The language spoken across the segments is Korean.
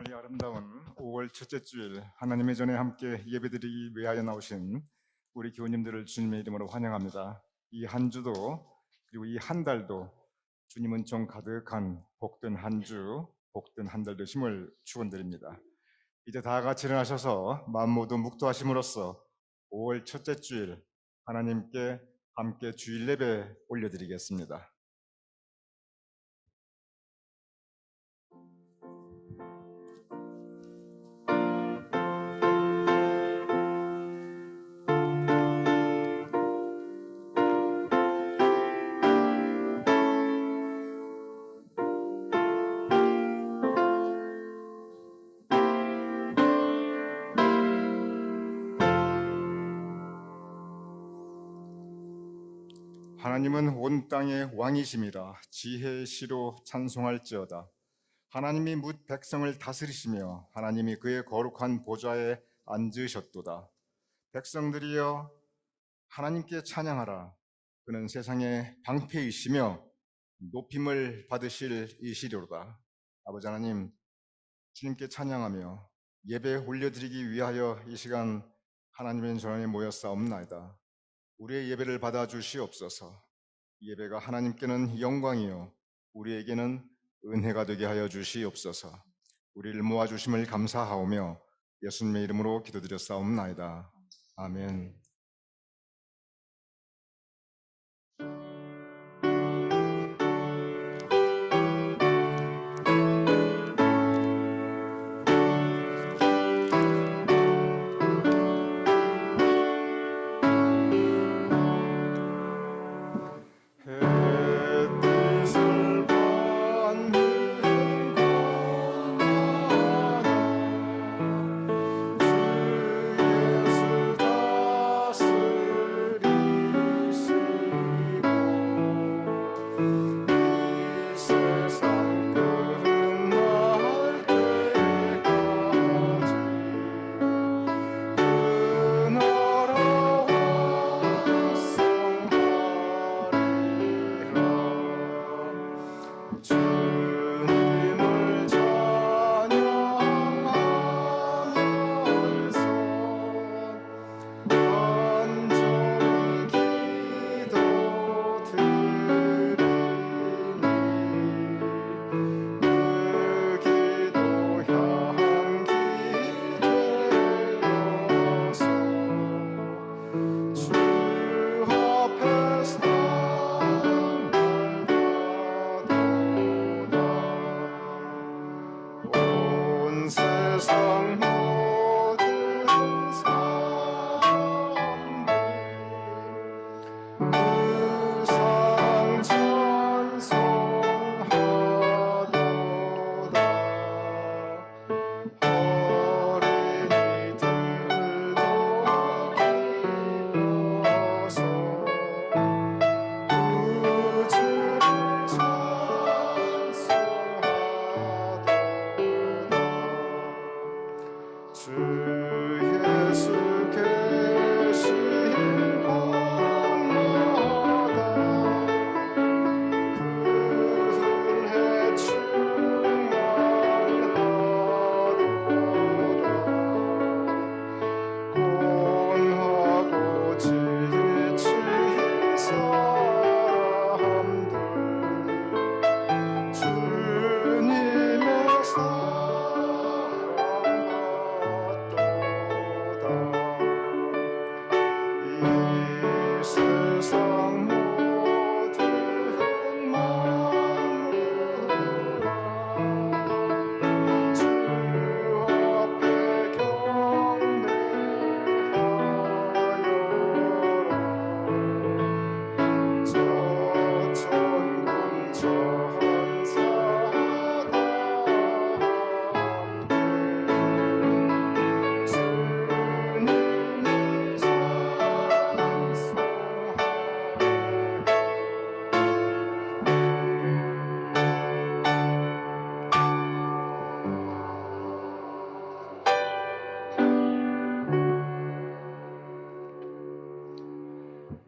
이 아름다운 5월 첫째 주일 하나님의 전에 함께 예배드리기 위하여 나오신 우리 교우님들을 주님의 이름으로 환영합니다. 이 한 주도 그리고 이 한 달도 주님은 정 가득한 복된 한 주, 복된 한 달 되심을 축원드립니다. 이제 다 같이 일어나셔서 마음 모두 묵도하심으로써 5월 첫째 주일 하나님께 함께 주일 예배 올려드리겠습니다. 하나님은 온 땅의 왕이심이라 지혜의 시로 찬송할지어다. 하나님이 뭇 백성을 다스리시며 하나님이 그의 거룩한 보좌에 앉으셨도다. 백성들이여 하나님께 찬양하라. 그는 세상의 방패이시며 높임을 받으실 이시로다. 아버지 하나님, 주님께 찬양하며 예배 올려드리기 위하여 이 시간 하나님의 전에 모였사옵나이다. 우리의 예배를 받아주시옵소서. 이 예배가 하나님께는 영광이요 우리에게는 은혜가 되게 하여 주시옵소서. 우리를 모아주심을 감사하오며 예수님의 이름으로 기도드렸사옵나이다. 아멘.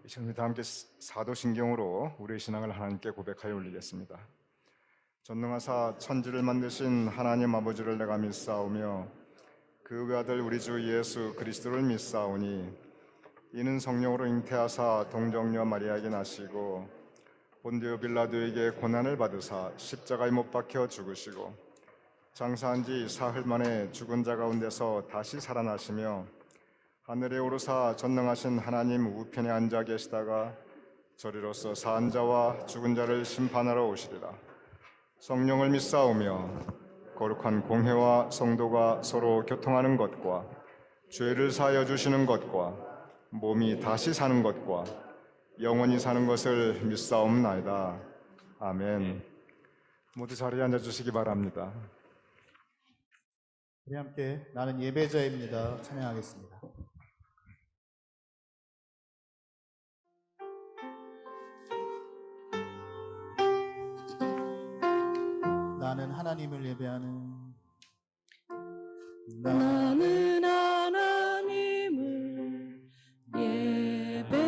이 시간 다 함께 사도신경으로 우리의 신앙을 하나님께 고백하여 올리겠습니다. 전능하사 천지를 만드신 하나님 아버지를 내가 믿사오며 그 외아들 우리 주 예수 그리스도를 믿사오니 이는 성령으로 잉태하사 동정녀 마리아에게 나시고 본디오 빌라도에게 고난을 받으사 십자가에 못 박혀 죽으시고 장사한 지 사흘 만에 죽은 자 가운데서 다시 살아나시며 하늘에 오르사 전능하신 하나님 우편에 앉아 계시다가 저리로서 산 자와 죽은 자를 심판하러 오시리라. 성령을 믿사오며 거룩한 공회와 성도가 서로 교통하는 것과 죄를 사하여 주시는 것과 몸이 다시 사는 것과 영원히 사는 것을 믿사옵나이다. 아멘. 모두 자리에 앉아주시기 바랍니다. 우리 함께 나는 예배자입니다. 찬양하겠습니다. 나는 하나님을 예배하는 나는 하나님을 예배하는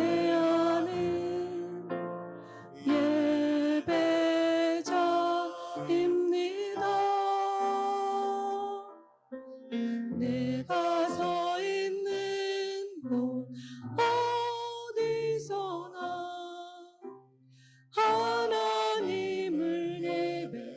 예배자입니다. 내가 서 있는 곳 어디서나 하나님을 예배합니다.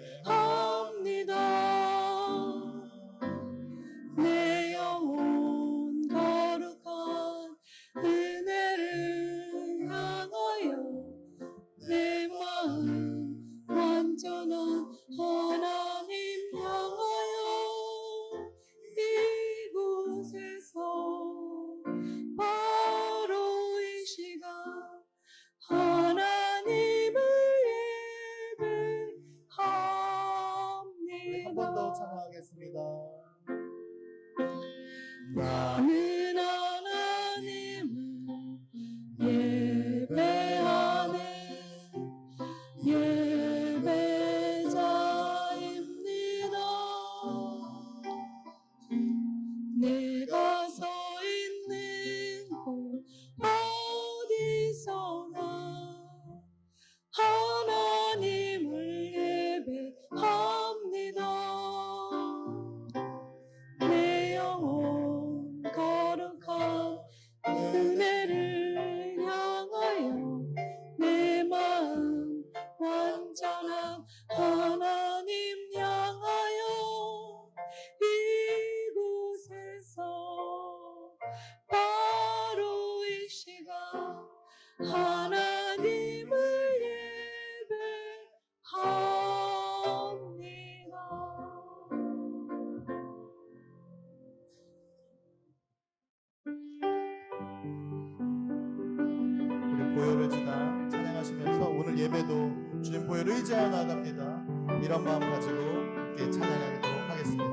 내 영혼 거룩한 은혜를 향하여 내 마음 완전한 하나님 향하여 이곳에서 바로 이 시간 하나님을 예배합니다. 한 번 더 찬양하겠습니다. 나는 하나님을 예배하는 예배자입니다. 내가 서 있는 곳 어디서나 하나님을 예배합니다. 내 영혼 거룩한 은혜를 향하여 내 마음 완전한 하나님 향하여 이곳에서 바로 이 시간 하나님을 예배합니다. 우리 보혈을 지나 찬양하시면서 오늘 예배도 주님 보혈을 의지하여 나갑니다. 이런 마음 가지고 함께 찬양하도록 하겠습니다.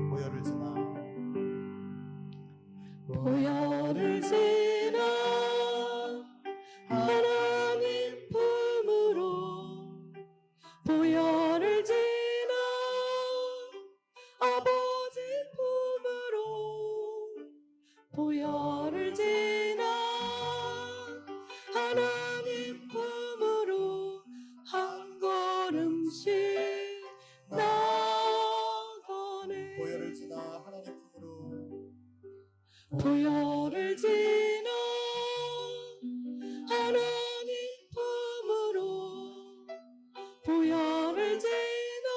보혈을 지나 보혈을 지나 하나님 품으로 보혈을 지나 아버지 품으로 보혈을 지나 하나님 품으로 한 걸음씩 나가네. 보혈을 지나 하나님 품으로 보혈을 지나 하나님 품으로 보혈을 지나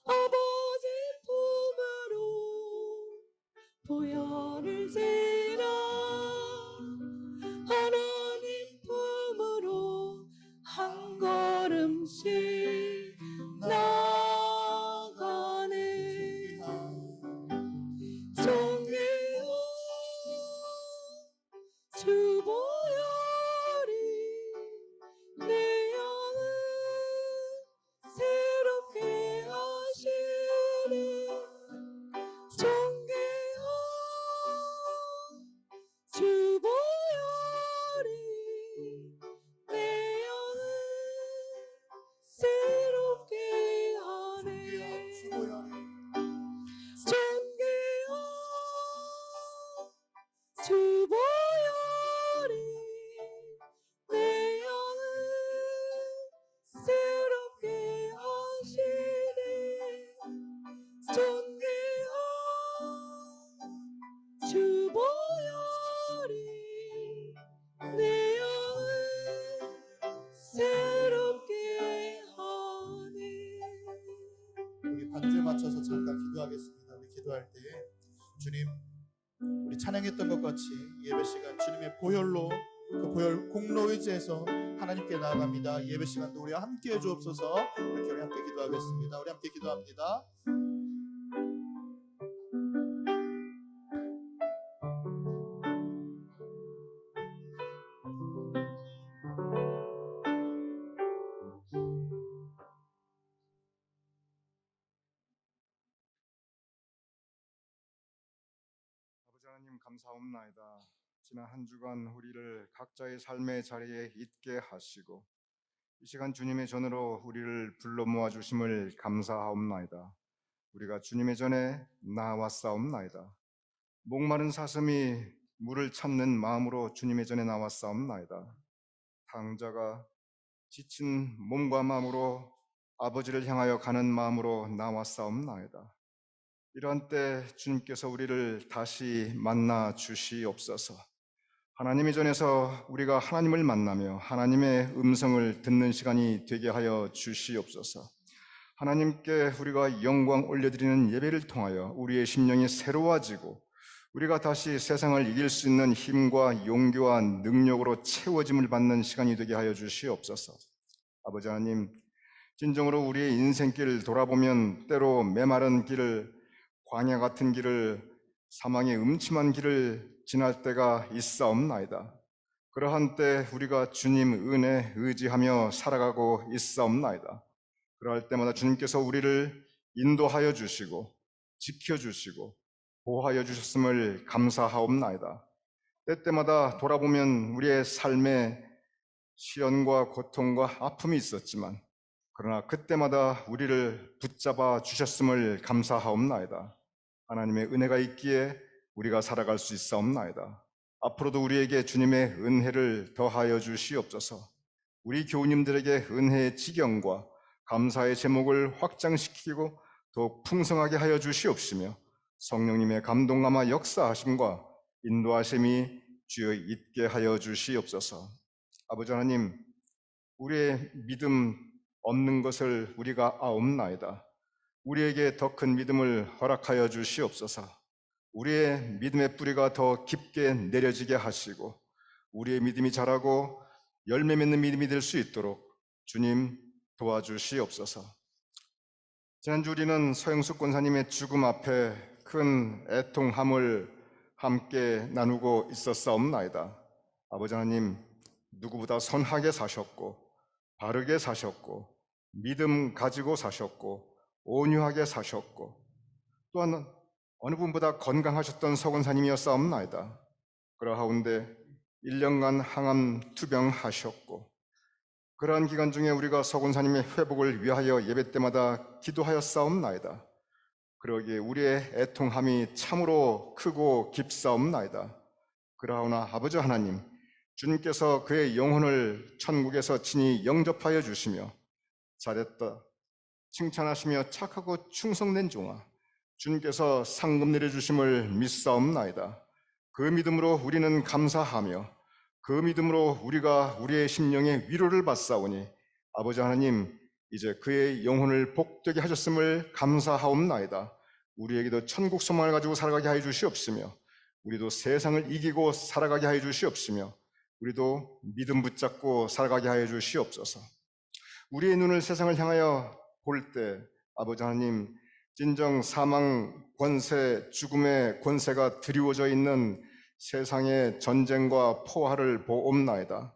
아버지 품으로 보혈을 지나 하나님 품으로 한 걸음씩 나가네. 존귀한 주 보혈이 내 영을 새롭게 하시네. 존귀한 주 보혈이 내 영을 새롭게 하네. 주 보혈이 존귀한 주 보혈이 내 영을 새롭게 하네. 우리 반주에 맞춰서 잠깐 기도하겠습니다. 우리 기도할 때 주님, 우리 찬양했던 것 같이 예배 시간 주님의 보혈로, 그 보혈 공로 의지해서 하나님께 나아갑니다. 예배 시간도 우리와 함께 해주옵소서. 이렇게 우리 함께 기도하겠습니다. 우리 함께 기도합니다. 아버지 하나님 감사옵나이다. 지난 한 주간 우리를 각자의 삶의 자리에 있게 하시고 이 시간 주님의 전으로 우리를 불러 모아 주심을 감사하옵나이다. 우리가 주님의 전에 나왔사옵나이다. 목마른 사슴이 물을 찾는 마음으로 주님의 전에 나왔사옵나이다. 탕자가 지친 몸과 마음으로 아버지를 향하여 가는 마음으로 나왔사옵나이다. 이러한 때 주님께서 우리를 다시 만나 주시옵소서. 하나님의 전에서 우리가 하나님을 만나며 하나님의 음성을 듣는 시간이 되게 하여 주시옵소서. 하나님께 우리가 영광 올려드리는 예배를 통하여 우리의 심령이 새로워지고 우리가 다시 세상을 이길 수 있는 힘과 용기와 능력으로 채워짐을 받는 시간이 되게 하여 주시옵소서. 아버지 하나님, 진정으로 우리의 인생길을 돌아보면 때로 메마른 길을, 광야 같은 길을, 사망의 음침한 길을 지날 때가 있사옵나이다. 그러한 때 우리가 주님 은혜 의지하며 살아가고 있사옵나이다. 그러할 때마다 주님께서 우리를 인도하여 주시고 지켜주시고 보호하여 주셨음을 감사하옵나이다. 때때마다 돌아보면 우리의 삶에 시련과 고통과 아픔이 있었지만 그러나 그때마다 우리를 붙잡아 주셨음을 감사하옵나이다. 하나님의 은혜가 있기에 우리가 살아갈 수 있사옵나이다. 앞으로도 우리에게 주님의 은혜를 더하여 주시옵소서. 우리 교우님들에게 은혜의 지경과 감사의 제목을 확장시키고 더욱 풍성하게 하여 주시옵시며 성령님의 감동감화 역사하심과 인도하심이 주여 있게 하여 주시옵소서. 아버지 하나님, 우리의 믿음 없는 것을 우리가 아옵나이다. 우리에게 더 큰 믿음을 허락하여 주시옵소서. 우리의 믿음의 뿌리가 더 깊게 내려지게 하시고 우리의 믿음이 자라고 열매 맺는 믿음이 될 수 있도록 주님 도와주시옵소서. 지난주 우리는 서영숙 권사님의 죽음 앞에 큰 애통함을 함께 나누고 있었사옵나이다. 아버지 하나님, 누구보다 선하게 사셨고 바르게 사셨고 믿음 가지고 사셨고 온유하게 사셨고 또한 어느 분보다 건강하셨던 서 권사님이었사옵나이다. 그러하운데 1년간 항암 투병하셨고 그러한 기간 중에 우리가 서 권사님의 회복을 위하여 예배 때마다 기도하였사옵나이다. 그러기에 우리의 애통함이 참으로 크고 깊사옵나이다. 그러하오나 아버지 하나님, 주님께서 그의 영혼을 천국에서 친히 영접하여 주시며 잘했다 칭찬하시며 착하고 충성된 종아, 주님께서 상급 내려주심을 믿사옵나이다. 그 믿음으로 우리는 감사하며 그 믿음으로 우리가 우리의 심령의 위로를 받사오니 아버지 하나님, 이제 그의 영혼을 복되게 하셨음을 감사하옵나이다. 우리에게도 천국 소망을 가지고 살아가게 하여 주시옵시며 우리도 세상을 이기고 살아가게 하여 주시옵시며 우리도 믿음 붙잡고 살아가게 하여 주시옵소서. 우리의 눈을 세상을 향하여 볼 때 아버지 하나님, 진정 사망 권세, 죽음의 권세가 드리워져 있는 세상의 전쟁과 포화를 보옵나이다.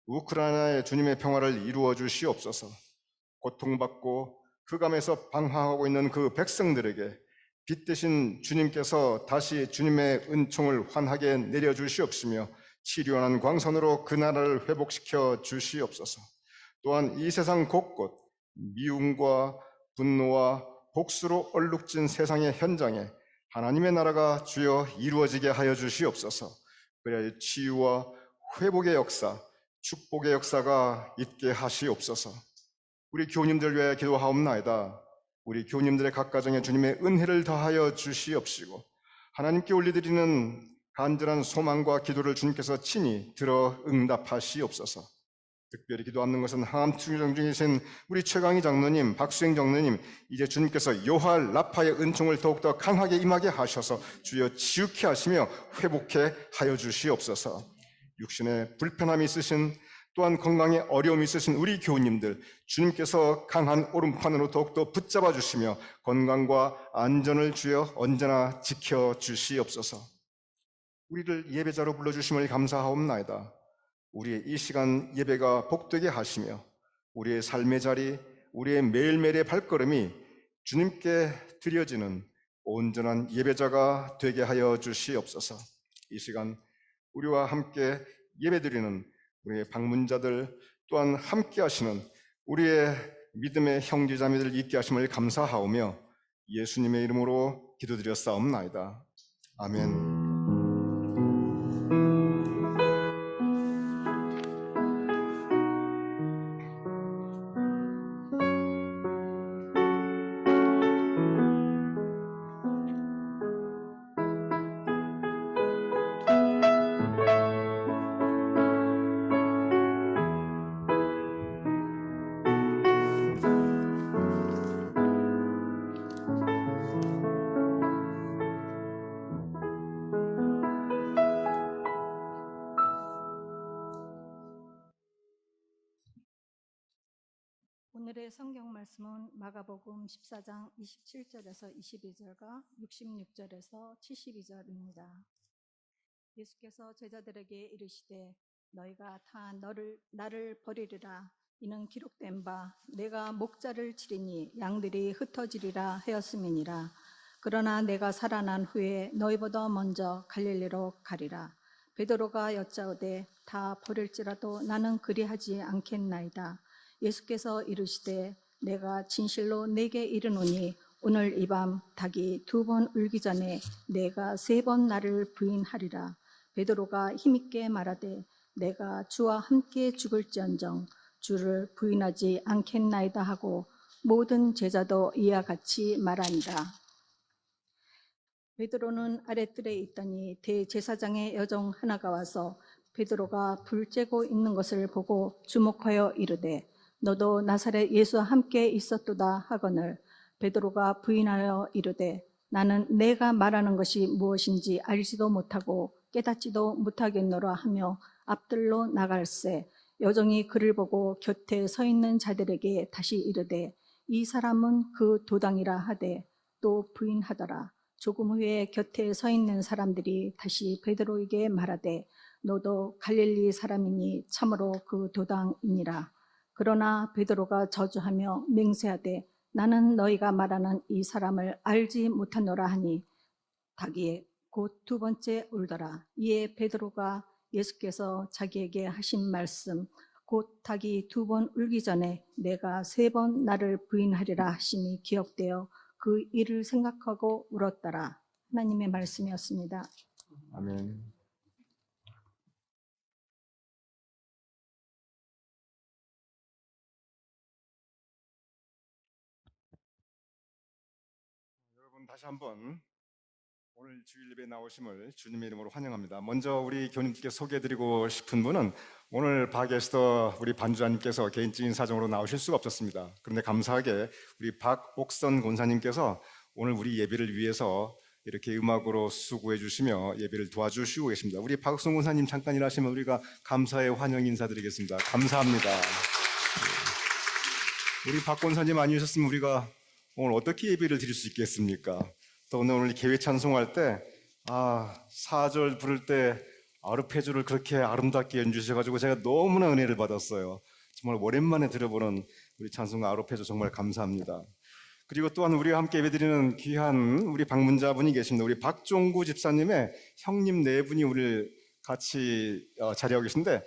우크라이나의 주님의 평화를 이루어 주시옵소서. 고통받고 흑암에서 방황하고 있는 그 백성들에게 빛 대신 주님께서 다시 주님의 은총을 환하게 내려주시옵시며 치료하는 광선으로 그 나라를 회복시켜 주시옵소서. 또한 이 세상 곳곳 미움과 분노와 복수로 얼룩진 세상의 현장에 하나님의 나라가 주여 이루어지게 하여 주시옵소서. 그래야 치유와 회복의 역사, 축복의 역사가 있게 하시옵소서. 우리 교우님들 위해 기도하옵나이다. 우리 교우님들의 각 가정에 주님의 은혜를 더하여 주시옵시고 하나님께 올려드리는 간절한 소망과 기도를 주님께서 친히 들어 응답하시옵소서. 특별히 기도 않는 것은 항암투정 중이신 우리 최강희 장로님, 박수행 장로님, 이제 주님께서 요할 라파의 은총을 더욱더 강하게 임하게 하셔서 주여 지우케 하시며 회복해 하여 주시옵소서. 육신에 불편함이 있으신, 또한 건강에 어려움이 있으신 우리 교우님들, 주님께서 강한 오른판으로 더욱더 붙잡아 주시며 건강과 안전을 주여 언제나 지켜 주시옵소서. 우리를 예배자로 불러주심을 감사하옵나이다. 우리의 이 시간 예배가 복되게 하시며 우리의 삶의 자리, 우리의 매일매일의 발걸음이 주님께 드려지는 온전한 예배자가 되게 하여 주시옵소서. 이 시간 우리와 함께 예배드리는 우리의 방문자들, 또한 함께 하시는 우리의 믿음의 형제자매들 있게 하심을 감사하오며 예수님의 이름으로 기도드렸사옵나이다. 아멘. 오늘의 성경 말씀은 마가복음 14장 27절에서 22절과 66절에서 72절입니다. 예수께서 제자들에게 이르시되 너희가 다 나를 버리리라. 이는 기록된 바 내가 목자를 치리니 양들이 흩어지리라 하였음이니라. 그러나 내가 살아난 후에 너희보다 먼저 갈릴리로 가리라. 베드로가 여짜오되 다 버릴지라도 나는 그리하지 않겠나이다. 예수께서 이르시되 내가 진실로 네게 이르노니 오늘 이 밤 닭이 2번 울기 전에 내가 3번 나를 부인하리라. 베드로가 힘있게 말하되 내가 주와 함께 죽을지언정 주를 부인하지 않겠나이다 하고 모든 제자도 이와 같이 말하니라. 베드로는 아랫뜰에 있더니 대제사장의 여종 하나가 와서 베드로가 불 쬐고 있는 것을 보고 주목하여 이르되 너도 나사렛 예수와 함께 있었도다 하거늘 베드로가 부인하여 이르되 나는 내가 말하는 것이 무엇인지 알지도 못하고 깨닫지도 못하겠노라 하며 앞들로 나갈새 여종이 그를 보고 곁에 서 있는 자들에게 다시 이르되 이 사람은 그 도당이라 하되 또 부인하더라. 조금 후에 곁에 서 있는 사람들이 다시 베드로에게 말하되 너도 갈릴리 사람이니 참으로 그 도당이니라. 그러나 베드로가 저주하며 맹세하되 나는 너희가 말하는 이 사람을 알지 못하노라 하니 닭이 곧 2번째 울더라. 이에 베드로가 예수께서 자기에게 하신 말씀 곧 닭이 2번 울기 전에 내가 3번 나를 부인하리라 하심이 기억되어 그 일을 생각하고 울었더라. 하나님의 말씀이었습니다. 아멘. 여러분 다시 한번 오늘 주일 예배에 나오심을 주님의 이름으로 환영합니다. 먼저 우리 교님께 소개해드리고 싶은 분은 오늘 바게스터 우리 반주자님께서 개인적인 사정으로 나오실 수가 없었습니다. 그런데 감사하게 우리 박옥선 권사님께서 오늘 우리 예배를 위해서 이렇게 음악으로 수고해 주시며 예배를 도와주시고 계십니다. 우리 박옥선 권사님 잠깐 일하시면 우리가 감사의 환영 인사드리겠습니다. 감사합니다. 우리 박 권사님 아니셨으면 우리가 오늘 어떻게 예배를 드릴 수 있겠습니까? 또 오늘 개회 찬송할 때 4절 부를 때 아르페조를 그렇게 아름답게 연주하셔가지고 제가 너무나 은혜를 받았어요. 정말 오랜만에 들어보는 우리 찬송가 아르페조 정말 감사합니다. 그리고 또한 우리와 함께 예배드리는 귀한 우리 방문자분이 계십니다. 우리 박종구 집사님의 형님 4분이 우리를 같이 자리하고 계신데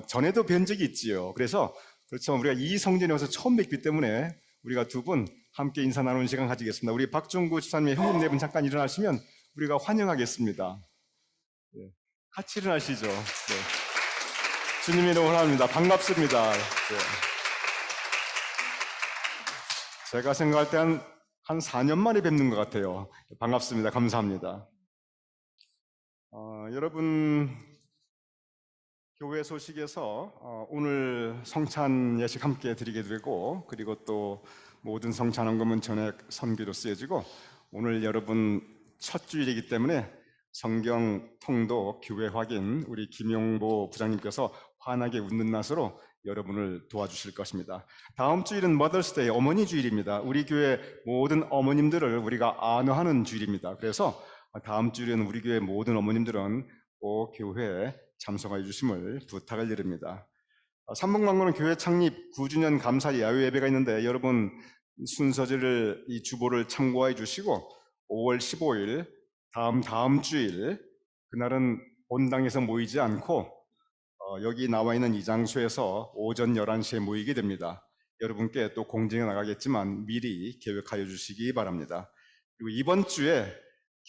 전에도 뵌 적이 있지요. 그래서 그렇죠. 우리가 이 성전에 와서 처음 뵙기 때문에 우리가 2분 함께 인사 나누는 시간 가지겠습니다. 우리 박종구 집사님의 형님 4분 잠깐 일어나시면 우리가 환영하겠습니다. 네. 같이 일어나시죠. 네. 주님의 이름으로 환영합니다. 반갑습니다. 네. 제가 생각할 때 한 4년 만에 뵙는 것 같아요. 반갑습니다. 감사합니다. 여러분 교회 소식에서 오늘 성찬 예식 함께 드리게 되고, 그리고 또 모든 성찬 헌금은 전액 선교로 쓰여지고, 오늘 여러분 첫 주일이기 때문에 성경 통독 교회 확인 우리 김용보 부장님께서 환하게 웃는 낯으로 여러분을 도와주실 것입니다. 다음 주일은 머더스데이, 어머니 주일입니다. 우리 교회 모든 어머님들을 우리가 안어하는 주일입니다. 그래서 다음 주일은 우리 교회 모든 어머님들은 꼭 교회에 참석해 주심을 부탁을 드립니다. 3번 광고는 교회 창립 9주년 감사 야외 예배가 있는데, 여러분 순서지를 이 주보를 참고해 주시고 5월 15일 다음 주일 그날은 본당에서 모이지 않고 여기 나와 있는 이 장소에서 오전 11시에 모이게 됩니다. 여러분께 또 공지해 나가겠지만 미리 계획하여 주시기 바랍니다. 그리고 이번 주에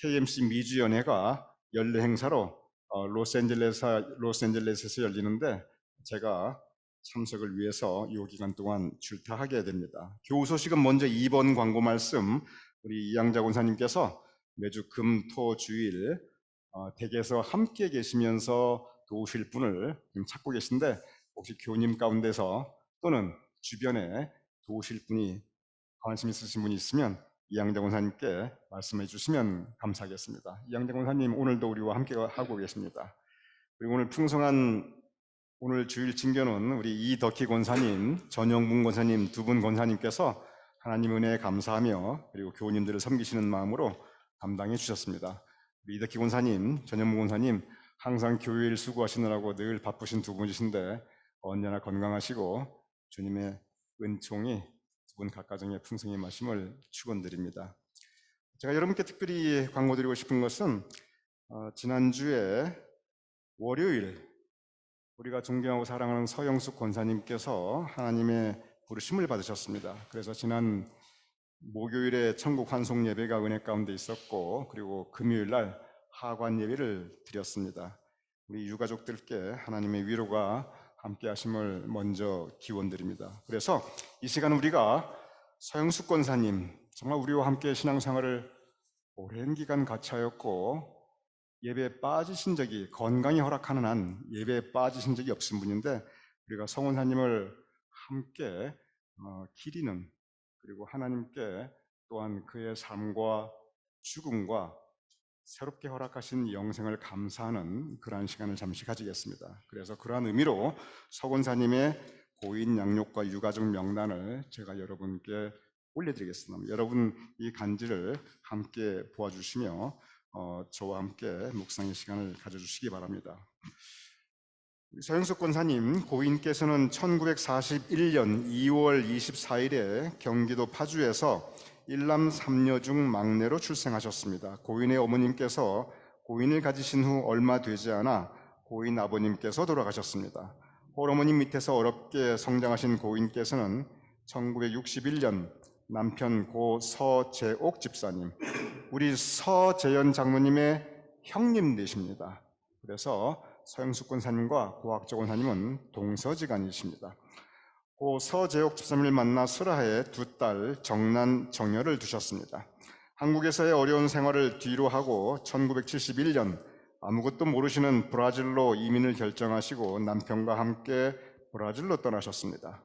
KMC 미주연회가 연례 행사로 로스앤젤레스에서 열리는데, 제가 참석을 위해서 이 기간 동안 출타하게 됩니다. 교우 소식은 먼저 2번 광고 말씀, 우리 이양자 권사님께서 매주 금, 토, 주일 댁에서 함께 계시면서 도우실 분을 지금 찾고 계신데, 혹시 교우님 가운데서 또는 주변에 도우실 분이 관심 있으신 분이 있으면 이양자 권사님께 말씀해 주시면 감사하겠습니다. 이양자 권사님 오늘도 우리와 함께 하고 계십니다. 그리고 오늘 풍성한 오늘 주일 친교는 우리 이덕희 권사님, 전영문 권사님 두 분 권사님께서 하나님 은혜에 감사하며 그리고 교우님들을 섬기시는 마음으로 담당해 주셨습니다. 우리 이덕희 권사님, 전영문 권사님 항상 교회일 수고하시느라고 늘 바쁘신 두 분이신데 언제나 건강하시고 주님의 은총이 두 분 각가정의 풍성히 마심을 축원드립니다. 제가 여러분께 특별히 광고드리고 싶은 것은 지난주에 월요일 우리가 존경하고 사랑하는 서영숙 권사님께서 하나님의 부르심을 받으셨습니다. 그래서 지난 목요일에 천국 환송 예배가 은혜 가운데 있었고, 그리고 금요일 날 하관 예배를 드렸습니다. 우리 유가족들께 하나님의 위로가 함께 하심을 먼저 기원드립니다. 그래서 이 시간 우리가 서영숙 권사님, 정말 우리와 함께 신앙생활을 오랜 기간 같이 하였고 예배에 빠지신 적이, 건강이 허락하는 한 예배에 빠지신 적이 없으신 분인데, 우리가 성 권사님을 함께 기리는, 그리고 하나님께 또한 그의 삶과 죽음과 새롭게 허락하신 영생을 감사하는 그러한 시간을 잠시 가지겠습니다. 그래서 그러한 의미로 서 권사님의 고인 양육과 유가족 명단을 제가 여러분께 올려드리겠습니다. 여러분 이 간지를 함께 보아주시며 저와 함께 묵상의 시간을 가져주시기 바랍니다. 서영숙 권사님 고인께서는 1941년 2월 24일에 경기도 파주에서 일남 3녀 중 막내로 출생하셨습니다. 고인의 어머님께서 고인을 가지신 후 얼마 되지 않아 고인 아버님께서 돌아가셨습니다. 홀어머님 밑에서 어렵게 성장하신 고인께서는 1961년 남편 고 서재옥 집사님, 우리 서재연 장로님의 형님 되십니다. 그래서 서영숙 권사님과 고학적 권사님은 동서지간이십니다. 고 서재옥 집사님을 만나 설화에 두 딸 정난, 정여를 두셨습니다. 한국에서의 어려운 생활을 뒤로 하고 1971년 아무것도 모르시는 브라질로 이민을 결정하시고 남편과 함께 브라질로 떠나셨습니다.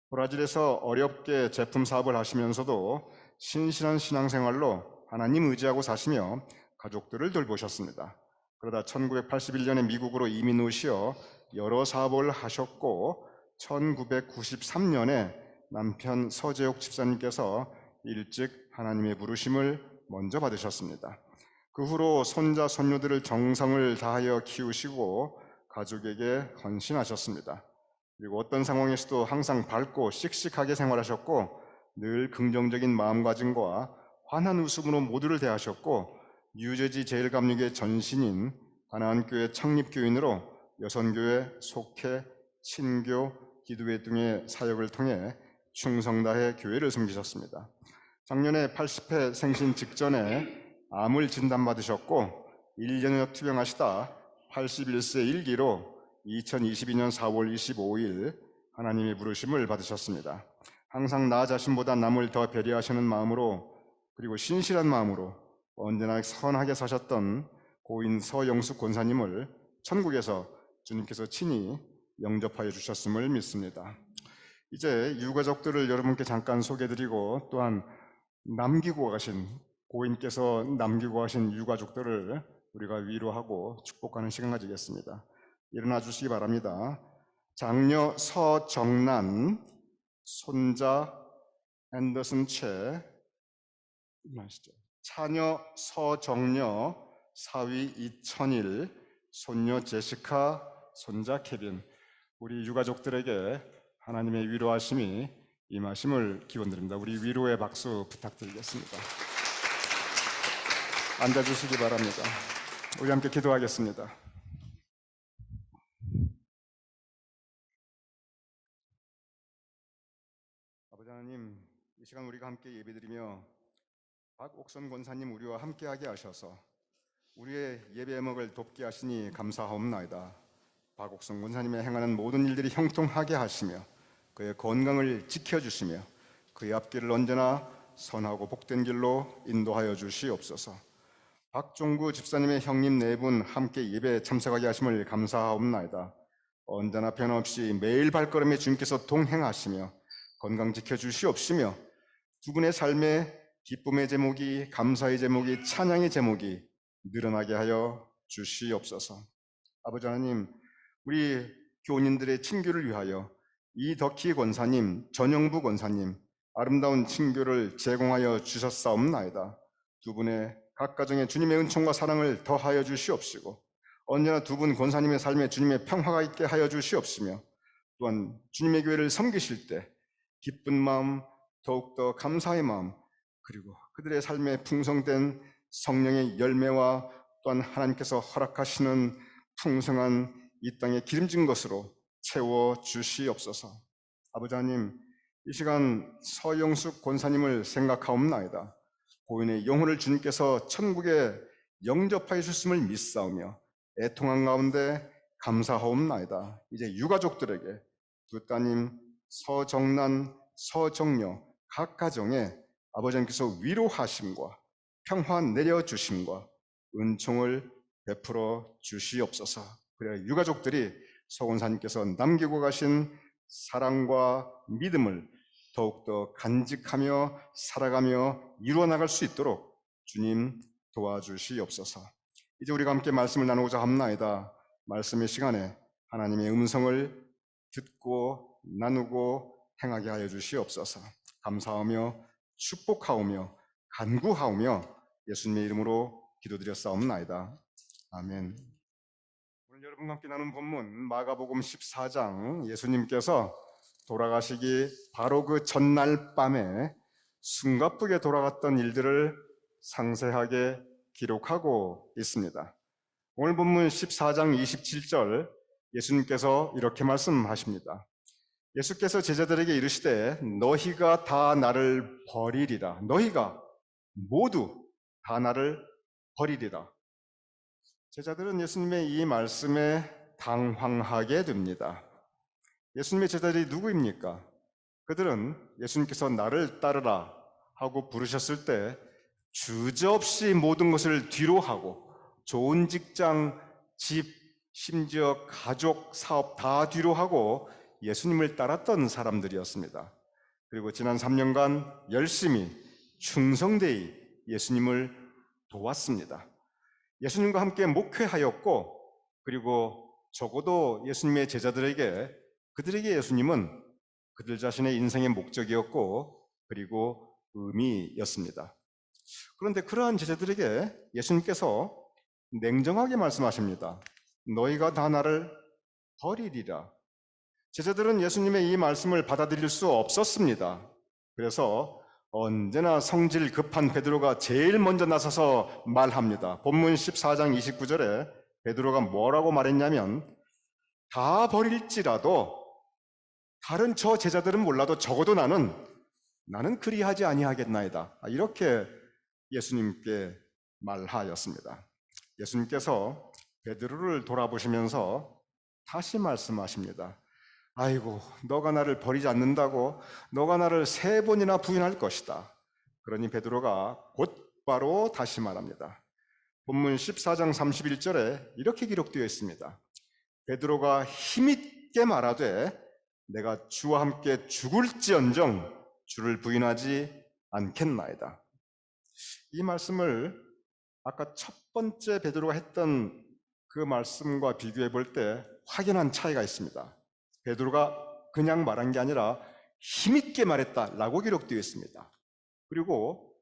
브라질에서 어렵게 제품 사업을 하시면서도 신실한 신앙생활로 하나님 의지하고 사시며 가족들을 돌보셨습니다. 그러다 1981년에 미국으로 이민 오시어 여러 사업을 하셨고 1993년에 남편 서재옥 집사님께서 일찍 하나님의 부르심을 먼저 받으셨습니다. 그 후로 손자, 손녀들을 정성을 다하여 키우시고 가족에게 헌신하셨습니다. 그리고 어떤 상황에서도 항상 밝고 씩씩하게 생활하셨고 늘 긍정적인 마음가짐과 환한 웃음으로 모두를 대하셨고 뉴저지 제일감리교회 전신인 가나안교회 창립교인으로 여선교회, 속회, 친교, 기도회 등의 사역을 통해 충성 다해 교회를 섬기셨습니다. 작년에 80회 생신 직전에 암을 진단받으셨고 1년여 투병하시다 81세 일기로 2022년 4월 25일 하나님의 부르심을 받으셨습니다. 항상 나 자신보다 남을 더 배려하시는 마음으로 그리고 신실한 마음으로 언제나 선하게 사셨던 고인 서영숙 권사님을 천국에서 주님께서 친히 영접하여 주셨음을 믿습니다. 이제 유가족들을 여러분께 잠깐 소개해드리고 또한 남기고 가신 고인께서 남기고 가신 유가족들을 우리가 위로하고 축복하는 시간 가지겠습니다. 일어나 주시기 바랍니다. 장녀 서정란, 손자 앤더슨 채, 차녀 서정녀, 사위 이천일, 손녀 제시카, 손자 케빈, 우리 유가족들에게 하나님의 위로하심이 임하심을 기원드립니다. 우리 위로의 박수 부탁드리겠습니다. 앉아주시기 바랍니다. 우리 함께 기도하겠습니다. 아버지 하나님, 이 시간 우리가 함께 예배드리며 박옥선 권사님 우리와 함께하게 하셔서 우리의 예배 제목을 돕게 하시니 감사하옵나이다. 박옥선 권사님의 행하는 모든 일들이 형통하게 하시며 그의 건강을 지켜주시며 그의 앞길을 언제나 선하고 복된 길로 인도하여 주시옵소서. 박종구 집사님의 형님 네 분 함께 예배에 참석하게 하심을 감사하옵나이다. 언제나 변함없이 매일 발걸음에 주님께서 동행하시며 건강 지켜주시옵시며 두 분의 삶에 기쁨의 제목이, 감사의 제목이, 찬양의 제목이 늘어나게 하여 주시옵소서. 아버지 하나님, 우리 교인들의 친교를 위하여 이덕희 권사님, 전영부 권사님 아름다운 친교를 제공하여 주셨사옵나이다. 두 분의 각 가정에 주님의 은총과 사랑을 더하여 주시옵시고 언제나 두 분 권사님의 삶에 주님의 평화가 있게 하여 주시옵시며 또한 주님의 교회를 섬기실 때 기쁜 마음, 더욱더 감사의 마음, 그리고 그들의 삶에 풍성된 성령의 열매와 또한 하나님께서 허락하시는 풍성한 이 땅의 기름진 것으로 채워 주시옵소서. 아버지 하나님, 이 시간 서영숙 권사님을 생각하옵나이다. 고인의 영혼을 주님께서 천국에 영접하여 주심을 믿사오며 애통한 가운데 감사하옵나이다. 이제 유가족들에게 두 따님 서정란, 서정녀 각 가정에 아버지 하나님께서 위로하심과 평화 내려주심과 은총을 베풀어 주시옵소서. 그래야 유가족들이 서 권사님께서 남기고 가신 사랑과 믿음을 더욱더 간직하며 살아가며 이루어나갈 수 있도록 주님 도와주시옵소서. 이제 우리가 함께 말씀을 나누고자 합나이다. 말씀의 시간에 하나님의 음성을 듣고 나누고 행하게 하여 주시옵소서. 감사하며 축복하오며 간구하오며 예수님의 이름으로 기도드렸사옵나이다. 아멘. 오늘 여러분과 함께 나눈 본문 마가복음 14장, 예수님께서 돌아가시기 바로 그 전날 밤에 숨가쁘게 돌아갔던 일들을 상세하게 기록하고 있습니다. 오늘 본문 14장 27절 예수님께서 이렇게 말씀하십니다. 예수께서 제자들에게 이르시되 너희가 다 나를 버리리라. 너희가 모두 다 나를 버리리라. 제자들은 예수님의 이 말씀에 당황하게 됩니다. 예수님의 제자들이 누구입니까? 그들은 예수님께서 나를 따르라 하고 부르셨을 때 주저없이 모든 것을 뒤로하고 좋은 직장, 집, 심지어 가족, 사업 다 뒤로하고 예수님을 따랐던 사람들이었습니다. 그리고 지난 3년간 열심히 충성되이 예수님을 도왔습니다. 예수님과 함께 목회하였고 그리고 적어도 예수님의 제자들에게 그들에게 예수님은 그들 자신의 인생의 목적이었고 그리고 의미였습니다. 그런데 그러한 제자들에게 예수님께서 냉정하게 말씀하십니다. 너희가 다 나를 버리리라. 제자들은 예수님의 이 말씀을 받아들일 수 없었습니다. 그래서 언제나 성질 급한 베드로가 제일 먼저 나서서 말합니다. 본문 14장 29절에 베드로가 뭐라고 말했냐면 다 버릴지라도 다른 저 제자들은 몰라도 적어도 나는 그리하지 아니하겠나이다. 이렇게 예수님께 말하였습니다. 예수님께서 베드로를 돌아보시면서 다시 말씀하십니다. 아이고, 너가 나를 버리지 않는다고 너가 나를 3번이나 부인할 것이다. 그러니 베드로가 곧바로 다시 말합니다. 본문 14장 31절에 이렇게 기록되어 있습니다. 베드로가 힘있게 말하되 내가 주와 함께 죽을지언정 주를 부인하지 않겠나이다. 이 말씀을 아까 첫 번째 베드로가 했던 그 말씀과 비교해 볼 때 확연한 차이가 있습니다. 베드로가 그냥 말한 게 아니라 힘있게 말했다라고 기록되어 있습니다. 그리고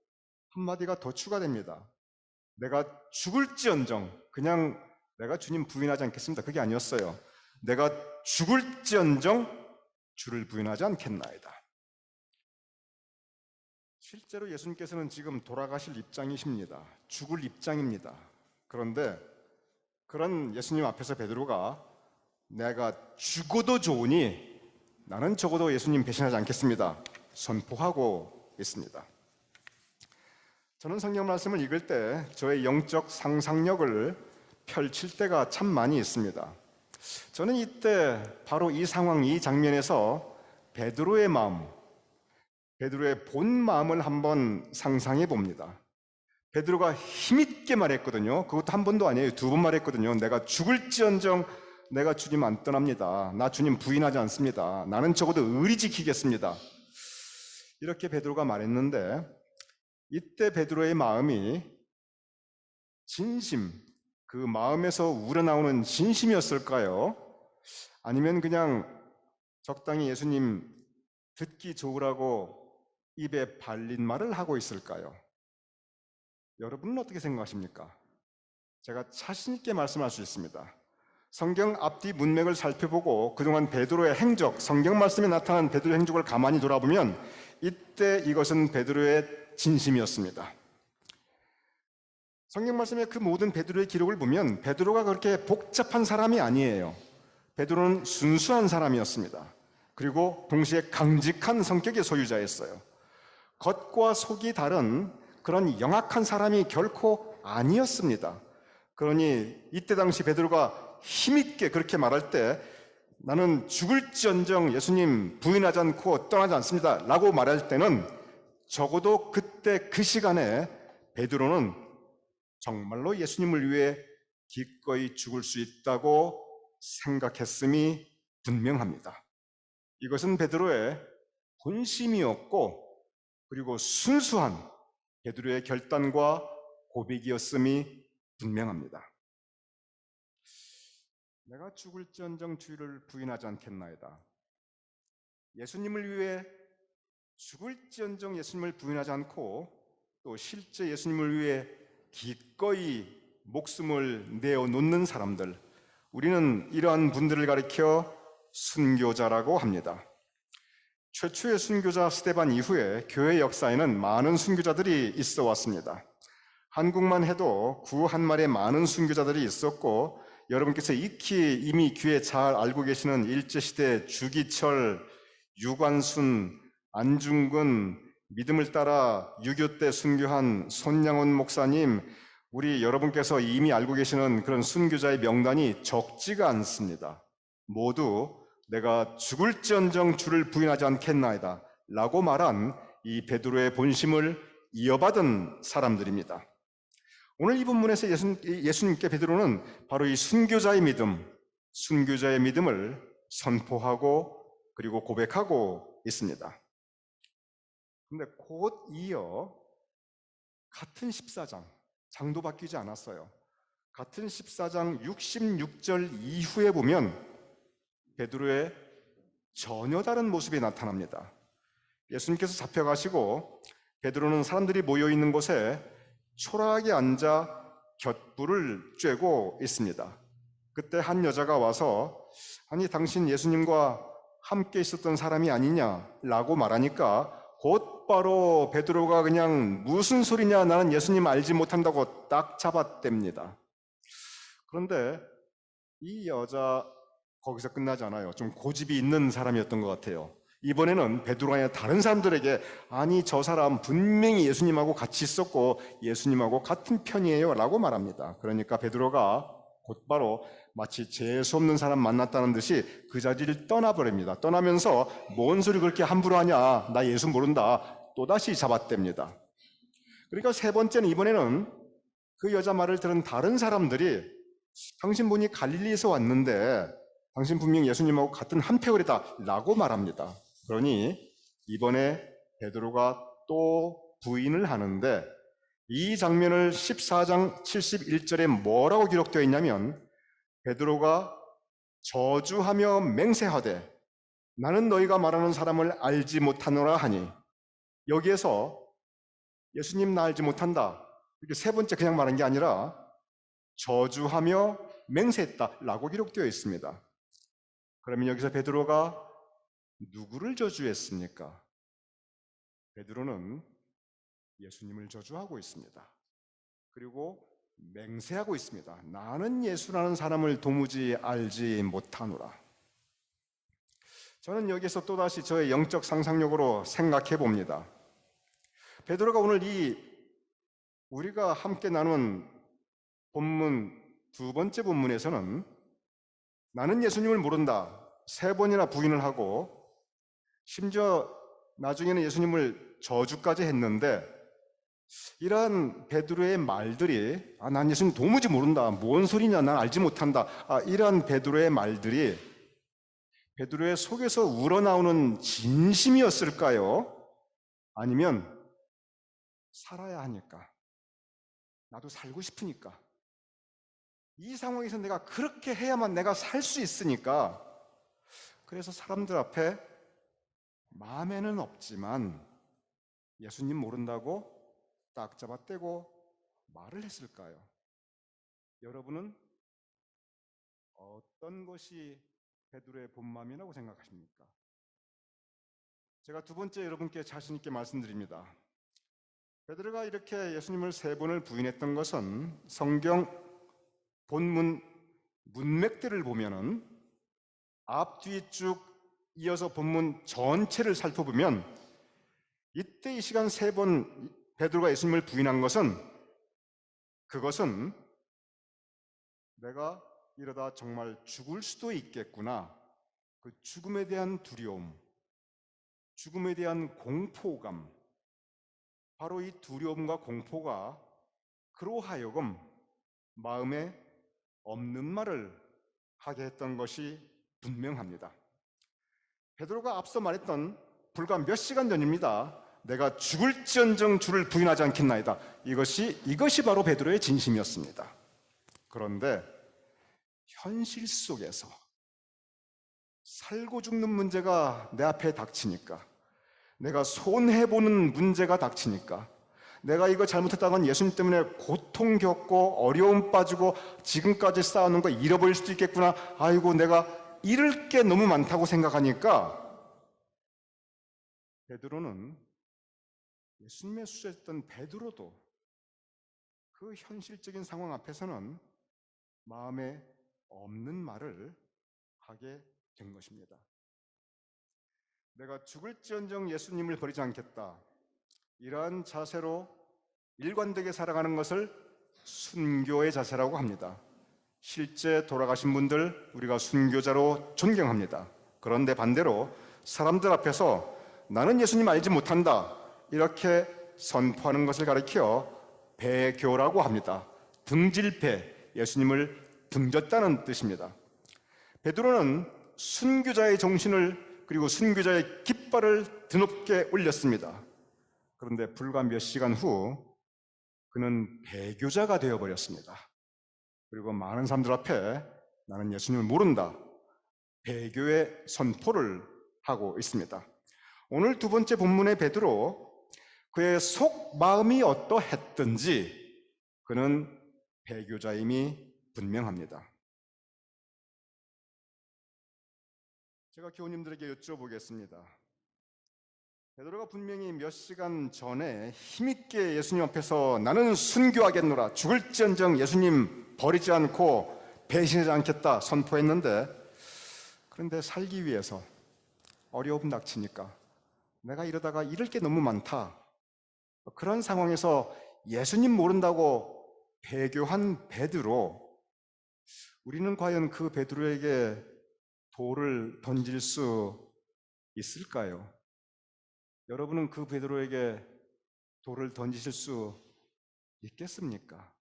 한마디가 더 추가됩니다. 내가 죽을지언정, 그냥 내가 주님 부인하지 않겠습니다. 그게 아니었어요. 내가 죽을지언정 주를 부인하지 않겠나이다. 실제로 예수님께서는 지금 돌아가실 입장이십니다. 죽을 입장입니다. 그런데 그런 예수님 앞에서 베드로가 내가 죽어도 좋으니 나는 적어도 예수님 배신하지 않겠습니다. 선포하고 있습니다. 저는 성경 말씀을 읽을 때 저의 영적 상상력을 펼칠 때가 참 많이 있습니다. 저는 이때 바로 이 상황, 이 장면에서 베드로의 마음, 베드로의 본 마음을 한번 상상해 봅니다. 베드로가 힘있게 말했거든요. 그것도 한 번도 아니에요. 2번 말했거든요. 내가 죽을지언정 내가 주님 안 떠납니다. 나 주님 부인하지 않습니다. 나는 적어도 의리 지키겠습니다. 이렇게 베드로가 말했는데 이때 베드로의 마음이 진심, 그 마음에서 우러나오는 진심이었을까요? 아니면 그냥 적당히 예수님 듣기 좋으라고 입에 발린 말을 하고 있을까요? 여러분은 어떻게 생각하십니까? 제가 자신 있게 말씀할 수 있습니다. 성경 앞뒤 문맥을 살펴보고 그동안 베드로의 행적, 성경 말씀에 나타난 베드로의 행적을 가만히 돌아보면 이때 이것은 베드로의 진심이었습니다. 성경 말씀의 그 모든 베드로의 기록을 보면 베드로가 그렇게 복잡한 사람이 아니에요. 베드로는 순수한 사람이었습니다. 그리고 동시에 강직한 성격의 소유자였어요. 겉과 속이 다른 그런 영악한 사람이 결코 아니었습니다. 그러니 이때 당시 베드로가 힘있게 그렇게 말할 때 나는 죽을지언정 예수님 부인하지 않고 떠나지 않습니다 라고 말할 때는 적어도 그때 그 시간에 베드로는 정말로 예수님을 위해 기꺼이 죽을 수 있다고 생각했음이 분명합니다. 이것은 베드로의 본심이었고 그리고 순수한 베드로의 결단과 고백이었음이 분명합니다. 내가 죽을지언정 주를 부인하지 않겠나이다. 예수님을 위해 죽을지언정 예수님을 부인하지 않고 또 실제 예수님을 위해 기꺼이 목숨을 내어놓는 사람들, 우리는 이러한 분들을 가리켜 순교자라고 합니다. 최초의 순교자 스데반 이후에 교회 역사에는 많은 순교자들이 있어 왔습니다. 한국만 해도 구 한 말에 많은 순교자들이 있었고 여러분께서 익히 이미 귀에 잘 알고 계시는 일제시대 주기철, 유관순, 안중근, 믿음을 따라 6.25 때 순교한 손양원 목사님, 우리 여러분께서 이미 알고 계시는 그런 순교자의 명단이 적지가 않습니다. 모두 내가 죽을지언정 주를 부인하지 않겠나이다 라고 말한 이 베드로의 본심을 이어받은 사람들입니다. 오늘 이 본문에서 예수님께 베드로는 바로 이 순교자의 믿음을 선포하고 그리고 고백하고 있습니다. 그런데 곧 이어 같은 14장, 장도 바뀌지 않았어요. 같은 14장 66절 이후에 보면 베드로의 전혀 다른 모습이 나타납니다. 예수님께서 잡혀가시고 베드로는 사람들이 모여있는 곳에 초라하게 앉아 곁불을 쬐고 있습니다. 그때 한 여자가 와서 아니 당신 예수님과 함께 있었던 사람이 아니냐라고 말하니까 곧바로 베드로가 그냥 무슨 소리냐 나는 예수님 알지 못한다고 딱 잡아댑니다. 그런데 이 여자 거기서 끝나지 않아요. 좀 고집이 있는 사람이었던 것 같아요. 이번에는 베드로가 아니라 다른 사람들에게 아니 저 사람 분명히 예수님하고 같이 있었고 예수님하고 같은 편이에요 라고 말합니다. 그러니까 베드로가 곧바로 마치 재수없는 사람 만났다는 듯이 그 자리를 떠나버립니다. 떠나면서 뭔 소리 그렇게 함부로 하냐 나 예수 모른다 또다시 잡아댑니다. 그러니까 세 번째는 이번에는 그 여자 말을 들은 다른 사람들이 당신 분이 갈릴리에서 왔는데 당신 분명 예수님하고 같은 한 패거리다 라고 말합니다. 그러니 이번에 베드로가 또 부인을 하는데 이 장면을 14장 71절에 뭐라고 기록되어 있냐면 베드로가 저주하며 맹세하되 나는 너희가 말하는 사람을 알지 못하노라 하니, 여기에서 예수님 나 알지 못한다 이렇게 세 번째 그냥 말한 게 아니라 저주하며 맹세했다라고 기록되어 있습니다. 그러면 여기서 베드로가 누구를 저주했습니까? 베드로는 예수님을 저주하고 있습니다. 그리고 맹세하고 있습니다. 나는 예수라는 사람을 도무지 알지 못하노라. 저는 여기서 또다시 저의 영적 상상력으로 생각해 봅니다. 베드로가 오늘 우리가 함께 나눈 본문 두 번째 본문에서는 나는 예수님을 모른다 세 번이나 부인을 하고 심지어 나중에는 예수님을 저주까지 했는데, 이러한 베드로의 말들이 난 예수님 도무지 모른다, 뭔 소리냐, 난 알지 못한다, 이러한 베드로의 말들이 베드로의 속에서 우러나오는 진심이었을까요? 아니면 살아야 하니까, 나도 살고 싶으니까, 이 상황에서 내가 그렇게 해야만 내가 살 수 있으니까, 그래서 사람들 앞에 마음에는 없지만 예수님 모른다고 딱 잡아떼고 말을 했을까요? 여러분은 어떤 것이 베드로의 본 마음이라고 생각하십니까? 제가 두 번째 여러분께 자신 있게 말씀드립니다. 베드로가 이렇게 예수님을 세 번을 부인했던 것은 성경 본문 문맥들을 보면은 앞, 뒤 쭉 이어서 본문 전체를 살펴보면 이때 이 시간 세 번 베드로가 예수님을 부인한 것은, 그것은 내가 이러다 정말 죽을 수도 있겠구나, 그 죽음에 대한 두려움, 죽음에 대한 공포감, 바로 이 두려움과 공포가 그로 하여금 마음에 없는 말을 하게 했던 것이 분명합니다. 베드로가 앞서 말했던 불과 몇 시간 전입니다. 내가 죽을지언정 주를 부인하지 않겠나이다. 이것이 바로 베드로의 진심이었습니다. 그런데 현실 속에서 살고 죽는 문제가 내 앞에 닥치니까, 내가 손해보는 문제가 닥치니까, 내가 이거 잘못했다간 예수님 때문에 고통 겪고 어려움 빠지고 지금까지 쌓아놓은 거 잃어버릴 수도 있겠구나, 아이고 내가 잃을 게 너무 많다고 생각하니까 베드로는, 예수님의 수제했던 베드로도 그 현실적인 상황 앞에서는 마음에 없는 말을 하게 된 것입니다. 내가 죽을지언정 예수님을 버리지 않겠다, 이러한 자세로 일관되게 살아가는 것을 순교의 자세라고 합니다. 실제 돌아가신 분들 우리가 순교자로 존경합니다. 그런데 반대로 사람들 앞에서 나는 예수님 알지 못한다 이렇게 선포하는 것을 가리켜 배교라고 합니다. 등질배, 예수님을 등졌다는 뜻입니다. 베드로는 순교자의 정신을, 그리고 순교자의 깃발을 드높게 올렸습니다. 그런데 불과 몇 시간 후 그는 배교자가 되어버렸습니다. 그리고 많은 사람들 앞에 나는 예수님을 모른다, 배교의 선포를 하고 있습니다. 오늘 두 번째 본문의 베드로, 그의 속 마음이 어떠했든지 그는 배교자임이 분명합니다. 제가 교우님들에게 여쭤보겠습니다. 베드로가 분명히 몇 시간 전에 힘있게 예수님 앞에서 나는 순교하겠노라, 죽을지언정 예수님 버리지 않고 배신하지 않겠다 선포했는데, 그런데 살기 위해서 어려움 닥치니까 내가 이러다가 잃을 게 너무 많다, 그런 상황에서 예수님 모른다고 배교한 베드로, 우리는 과연 그 베드로에게 돌을 던질 수 있을까요? 여러분은 그 베드로에게 돌을 던지실 수 있겠습니까?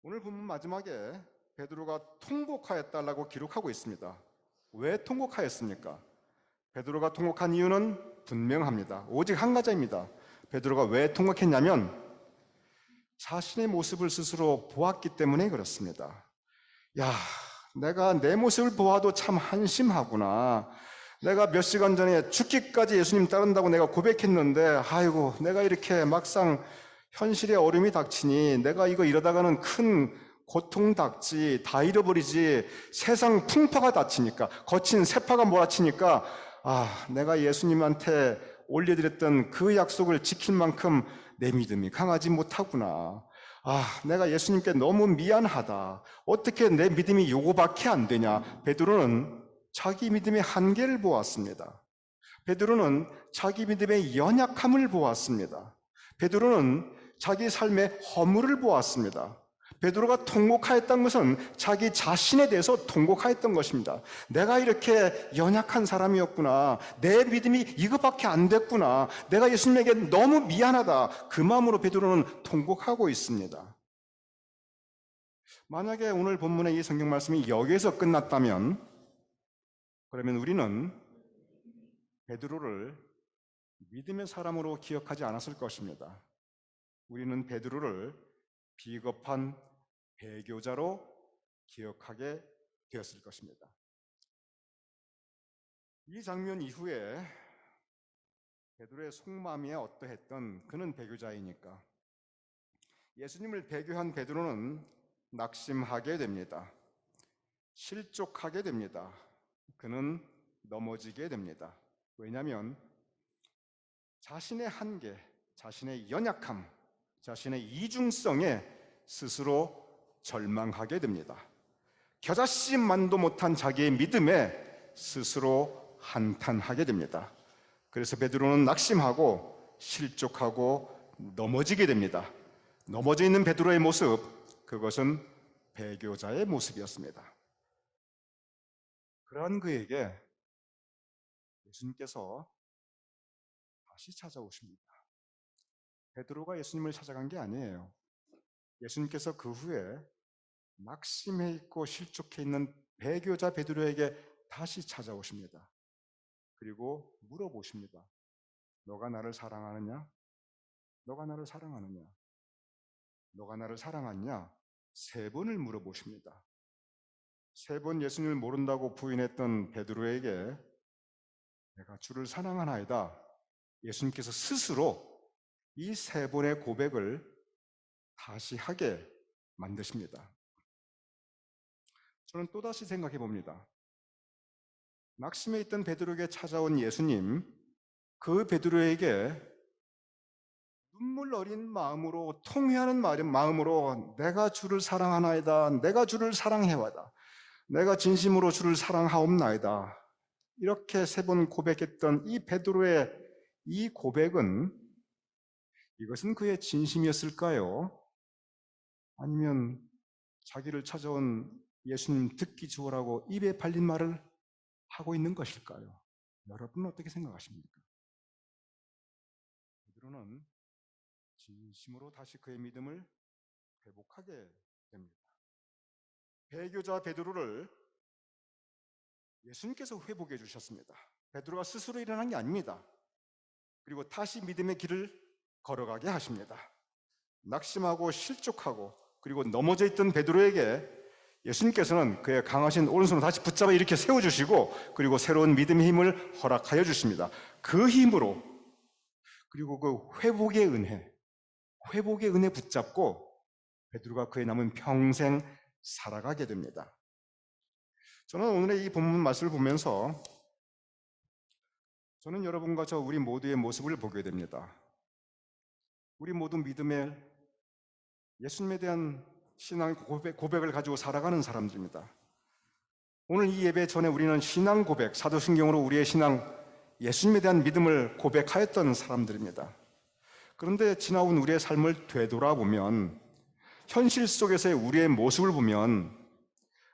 오늘 본문 마지막에 베드로가 통곡하였다라고 기록하고 있습니다. 왜 통곡하였습니까? 베드로가 통곡한 이유는 분명합니다. 오직 한 가지입니다. 베드로가 왜 통곡했냐면 자신의 모습을 스스로 보았기 때문에 그렇습니다. 야, 내가 내 모습을 보아도 참 한심하구나. 내가 몇 시간 전에 죽기까지 예수님 따른다고 내가 고백했는데 아이고 내가 이렇게 막상 현실의 어려움이 닥치니 내가 이러다가는 큰 고통 닥지 다 잃어버리지 세상 풍파가 닥치니까 거친 세파가 몰아치니까 내가 예수님한테 올려드렸던 그 약속을 지킬 만큼 내 믿음이 강하지 못하구나. 내가 예수님께 너무 미안하다. 어떻게 내 믿음이 요거밖에 안 되냐. 베드로는 자기 믿음의 한계를 보았습니다. 베드로는 자기 믿음의 연약함을 보았습니다. 베드로는 자기 삶의 허물을 보았습니다. 베드로가 통곡하였던 것은 자기 자신에 대해서 통곡하였던 것입니다. 내가 이렇게 연약한 사람이었구나. 내 믿음이 이것밖에 안 됐구나. 내가 예수님에게 너무 미안하다. 그 마음으로 베드로는 통곡하고 있습니다. 만약에 오늘 본문의 이 성경 말씀이 여기에서 끝났다면 그러면 우리는 베드로를 믿음의 사람으로 기억하지 않았을 것입니다. 우리는 베드로를 비겁한 배교자로 기억하게 되었을 것입니다. 이 장면 이후에 베드로의 속마음이 어떠했던 그는 배교자이니까 예수님을 배교한 베드로는 낙심하게 됩니다. 실족하게 됩니다. 그는 넘어지게 됩니다. 왜냐하면 자신의 한계, 자신의 연약함, 자신의 이중성에 스스로 절망하게 됩니다. 겨자씨만도 못한 자기의 믿음에 스스로 한탄하게 됩니다. 그래서 베드로는 낙심하고 실족하고 넘어지게 됩니다. 넘어져 있는 베드로의 모습, 그것은 배교자의 모습이었습니다. 그러한 그에게 예수님께서 다시 찾아오십니다. 베드로가 예수님을 찾아간 게 아니에요. 예수님께서 그 후에 낙심해 있고 실족해 있는 배교자 베드로에게 다시 찾아오십니다. 그리고 물어보십니다. 너가 나를 사랑하느냐? 너가 나를 사랑하느냐? 너가 나를 사랑하느냐? 3번을 물어보십니다. 3번 예수님을 모른다고 부인했던 베드로에게 내가 주를 사랑하나이다. 예수님께서 스스로 이 3번의 고백을 다시 하게 만드십니다. 저는 또다시 생각해 봅니다. 낙심해 있던 베드로에게 찾아온 예수님, 그 베드로에게 눈물 어린 마음으로 통회하는 마음으로 내가 주를 사랑하나이다. 내가 주를 사랑해와다. 내가 진심으로 주를 사랑하옵나이다. 이렇게 3번 고백했던 이 베드로의 이 고백은 이것은 그의 진심이었을까요? 아니면 자기를 찾아온 예수님 듣기 좋으라고 입에 발린 말을 하고 있는 것일까요? 여러분은 어떻게 생각하십니까? 베드로는 진심으로 다시 그의 믿음을 회복하게 됩니다. 배교자 베드로를 예수님께서 회복해 주셨습니다. 베드로가 스스로 일어난 게 아닙니다. 그리고 다시 믿음의 길을 걸어가게 하십니다. 낙심하고 실족하고 그리고 넘어져 있던 베드로에게 예수님께서는 그의 강하신 오른손을 다시 붙잡아 이렇게 세워주시고 그리고 새로운 믿음의 힘을 허락하여 주십니다. 그 힘으로 그리고 그 회복의 은혜 붙잡고 베드로가 그의 남은 평생 살아가게 됩니다. 저는 오늘의 이 본문 말씀을 보면서 저는 여러분과 우리 모두의 모습을 보게 됩니다. 우리 모두 믿음의 예수님에 대한 신앙 고백을 가지고 살아가는 사람들입니다. 오늘 이 예배 전에 우리는 신앙 고백, 사도신경으로 우리의 신앙, 예수님에 대한 믿음을 고백하였던 사람들입니다. 그런데 지나온 우리의 삶을 되돌아보면 현실 속에서의 우리의 모습을 보면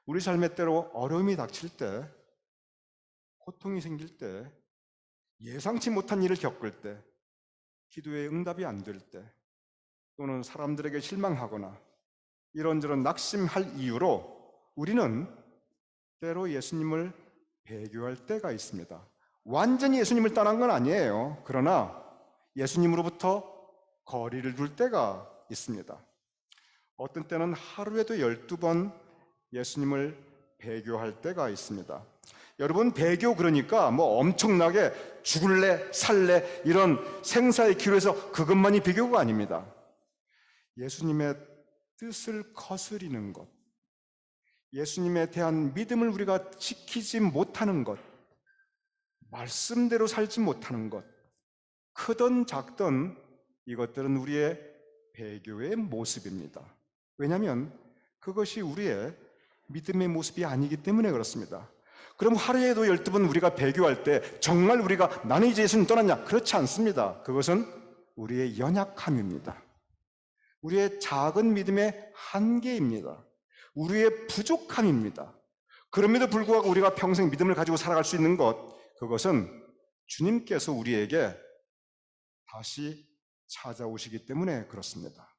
우리 삶의 때로 어려움이 닥칠 때, 고통이 생길 때, 예상치 못한 일을 겪을 때, 기도의 응답이 안 될 때, 또는 사람들에게 실망하거나 이런저런 낙심할 이유로 우리는 때로 예수님을 배교할 때가 있습니다. 완전히 예수님을 떠난 건 아니에요. 그러나 예수님으로부터 거리를 둘 때가 있습니다. 어떤 때는 하루에도 12번 예수님을 배교할 때가 있습니다. 여러분, 배교 그러니까 뭐 엄청나게 죽을래 살래 이런 생사의 기로에서 그것만이 배교가 아닙니다. 예수님의 뜻을 거스리는 것, 예수님에 대한 믿음을 우리가 지키지 못하는 것, 말씀대로 살지 못하는 것, 크든 작든 이것들은 우리의 배교의 모습입니다. 왜냐하면 그것이 우리의 믿음의 모습이 아니기 때문에 그렇습니다. 그럼 하루에도 12번 우리가 배교할 때 정말 우리가 나는 이제 예수님 떠났냐? 그렇지 않습니다. 그것은 우리의 연약함입니다. 우리의 작은 믿음의 한계입니다. 우리의 부족함입니다. 그럼에도 불구하고 우리가 평생 믿음을 가지고 살아갈 수 있는 것, 그것은 주님께서 우리에게 다시 찾아오시기 때문에 그렇습니다.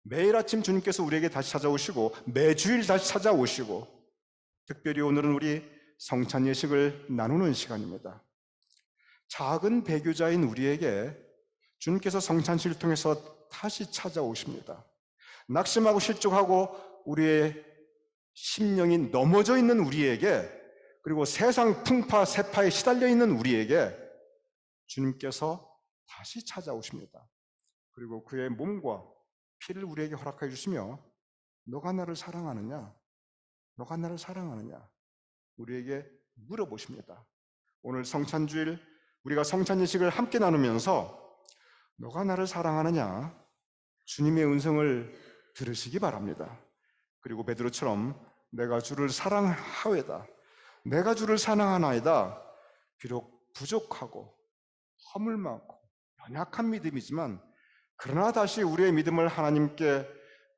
매일 아침 주님께서 우리에게 다시 찾아오시고 매주일 다시 찾아오시고, 특별히 오늘은 우리 성찬 예식을 나누는 시간입니다. 작은 배교자인 우리에게 주님께서 성찬식을 통해서 다시 찾아오십니다. 낙심하고 실족하고 우리의 심령이 넘어져 있는 우리에게, 그리고 세상 풍파 세파에 시달려 있는 우리에게 주님께서 다시 찾아오십니다. 그리고 그의 몸과 피를 우리에게 허락해 주시며 너가 나를 사랑하느냐? 너가 나를 사랑하느냐? 우리에게 물어보십니다. 오늘 성찬주일 우리가 성찬 예식을 함께 나누면서 너가 나를 사랑하느냐? 주님의 음성을 들으시기 바랍니다. 그리고 베드로처럼 내가 주를 사랑하외다, 내가 주를 사랑하나이다. 비록 부족하고 허물 많고 연약한 믿음이지만, 그러나 다시 우리의 믿음을 하나님께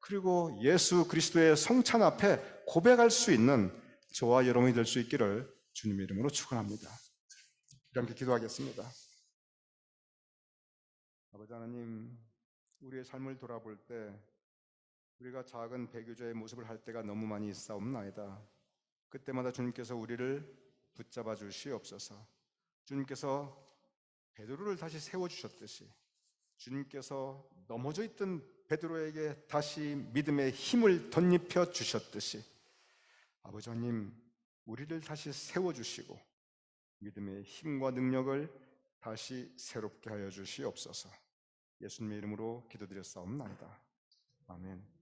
그리고 예수 그리스도의 성찬 앞에 고백할 수 있는 저와 여러분이 될 수 있기를 주님의 이름으로 축원합니다. 함께 기도하겠습니다. 아버지 하나님, 우리의 삶을 돌아볼 때 우리가 작은 배교자의 모습을 할 때가 너무 많이 있사옵나이다. 그때마다 주님께서 우리를 붙잡아 주시옵소서. 주님께서 베드로를 다시 세워주셨듯이, 주님께서 넘어져 있던 베드로에게 다시 믿음의 힘을 덧입혀 주셨듯이, 아버지 하나님, 우리를 다시 세워주시고 믿음의 힘과 능력을 다시 새롭게 하여 주시옵소서. 예수님의 이름으로 기도드렸사옵나이다. 아멘.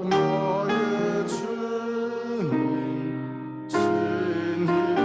나의 주님, 진리의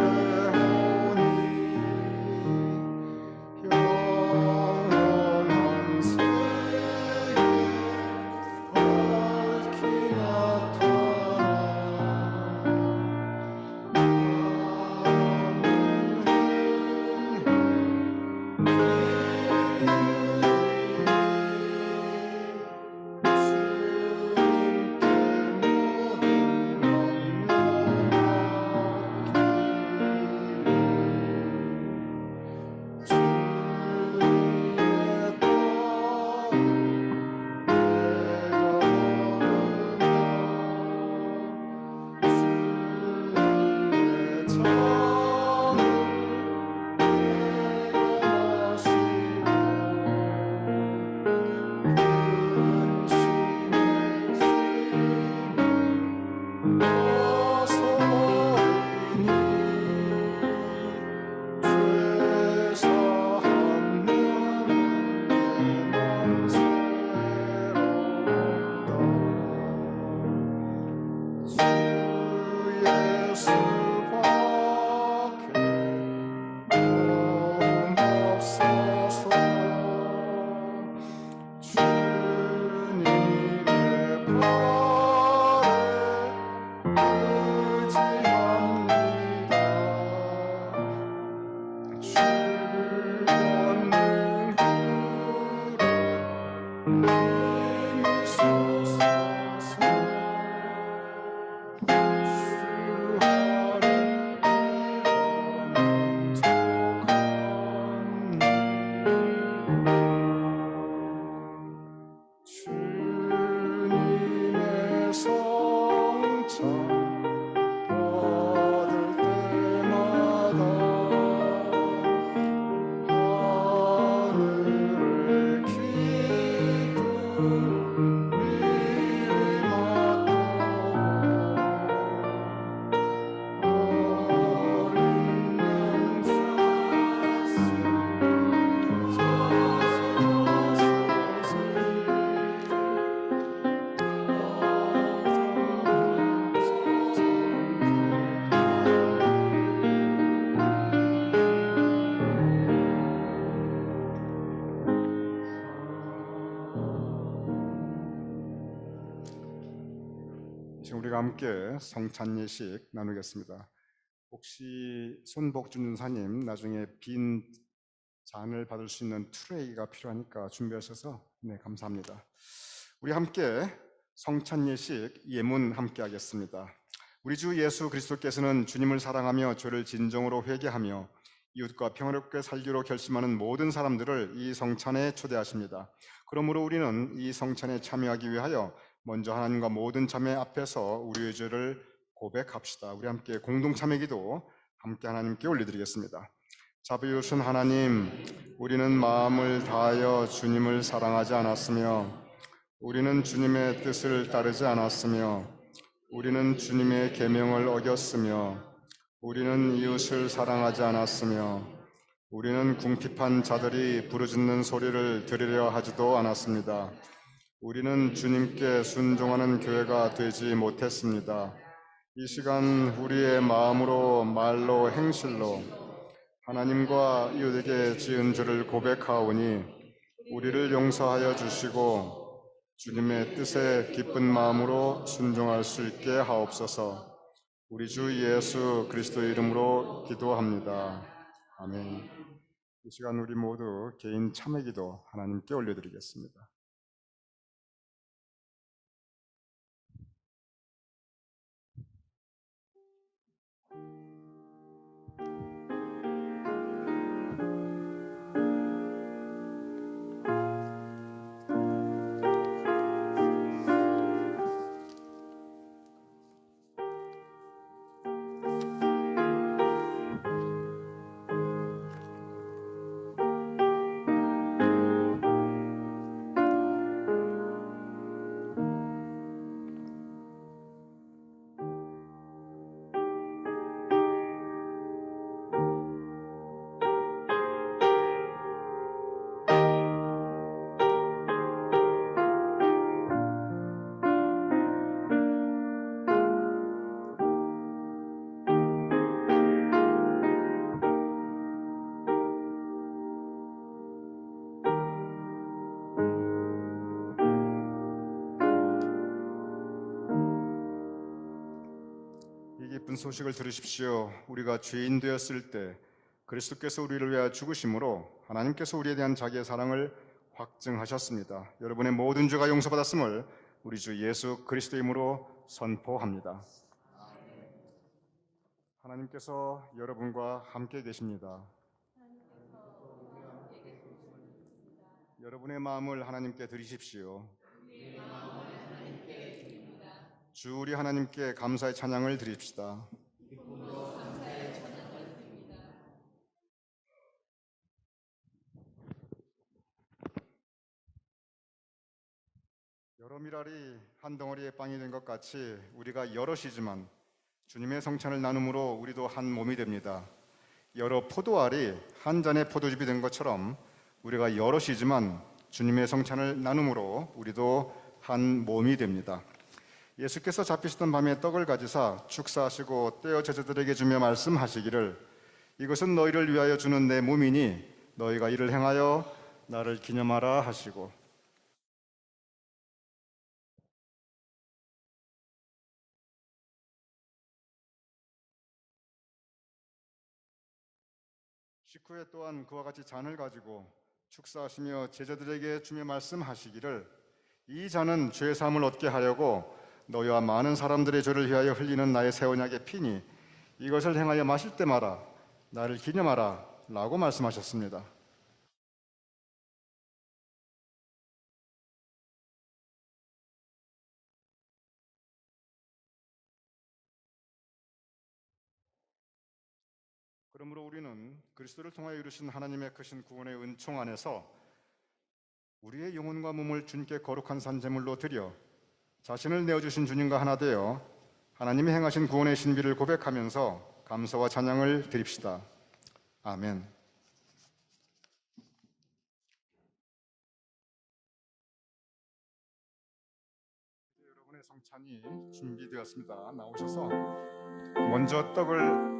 주님의 성찬 받을 때마다 하늘의 기쁨 위를 맡아 어린 지금 우리가 함께 성찬 예식 나누겠습니다. 혹시 손복준 준사님 나중에 빈 잔을 받을 수 있는 트레이가 필요하니까 준비하셔서 네, 감사합니다. 우리 함께 성찬 예식 예문 함께 하겠습니다. 우리 주 예수 그리스도께서는 주님을 사랑하며 죄를 진정으로 회개하며 이웃과 평화롭게 살기로 결심하는 모든 사람들을 이 성찬에 초대하십니다. 그러므로 우리는 이 성찬에 참여하기 위하여 먼저 하나님과 모든 자매 앞에서 우리의 죄를 고백합시다. 우리 함께 공동 참회기도 함께 하나님께 올려드리겠습니다. 자비우신 하나님, 우리는 마음을 다하여 주님을 사랑하지 않았으며 우리는 주님의 뜻을 따르지 않았으며 우리는 주님의 계명을 어겼으며 우리는 이웃을 사랑하지 않았으며 우리는 궁핍한 자들이 부르짖는 소리를 들으려 하지도 않았습니다. 우리는 주님께 순종하는 교회가 되지 못했습니다. 이 시간 우리의 마음으로 말로 행실로 하나님과 이웃에게 지은 죄를 고백하오니 우리를 용서하여 주시고 주님의 뜻에 기쁜 마음으로 순종할 수 있게 하옵소서. 우리 주 예수 그리스도의 이름으로 기도합니다. 아멘. 이 시간 우리 모두 개인 참회기도 하나님께 올려드리겠습니다. 이 기쁜 소식을 들으십시오. 우리가 죄인 되었을 때 그리스도께서 우리를 위하여 죽으심으로 하나님께서 우리에 대한 자기의 사랑을 확증하셨습니다. 여러분의 모든 죄가 용서받았음을 우리 주 예수 그리스도의 이름으로 선포합니다. 하나님께서 여러분과 함께 계십니다. 여러분의 마음을 하나님께 드리십시오. 주 우리 하나님께 감사의 찬양을 드립시다. 여러 미랄이 한 덩어리의 빵이 된 것 같이 우리가 여럿이지만 주님의 성찬을 나눔으로 우리도 한 몸이 됩니다. 여러 포도알이 한 잔의 포도즙이 된 것처럼 우리가 여럿이지만 주님의 성찬을 나눔으로 우리도 한 몸이 됩니다. 예수께서 잡히시던 밤에 떡을 가지사 축사하시고 떼어 제자들에게 주며 말씀하시기를 이것은 너희를 위하여 주는 내 몸이니 너희가 이를 행하여 나를 기념하라 하시고 식후에 또한 그와 같이 잔을 가지고 축사하시며 제자들에게 주며 말씀하시기를 이 잔은 죄 사함을 얻게 하려고 너희와 많은 사람들의 죄를 위하여 흘리는 나의 새 언약의 피니 이것을 행하여 마실 때마다 나를 기념하라 라고 말씀하셨습니다. 그러므로 우리는 그리스도를 통하여 이루신 하나님의 크신 구원의 은총 안에서 우리의 영혼과 몸을 주님께 거룩한 산제물로 드려 자신을 내어주신 주님과 하나 되어 하나님이 행하신 구원의 신비를 고백하면서 감사와 찬양을 드립시다. 아멘. 여러분의 성찬이 준비되었습니다. 나오셔서 먼저 떡을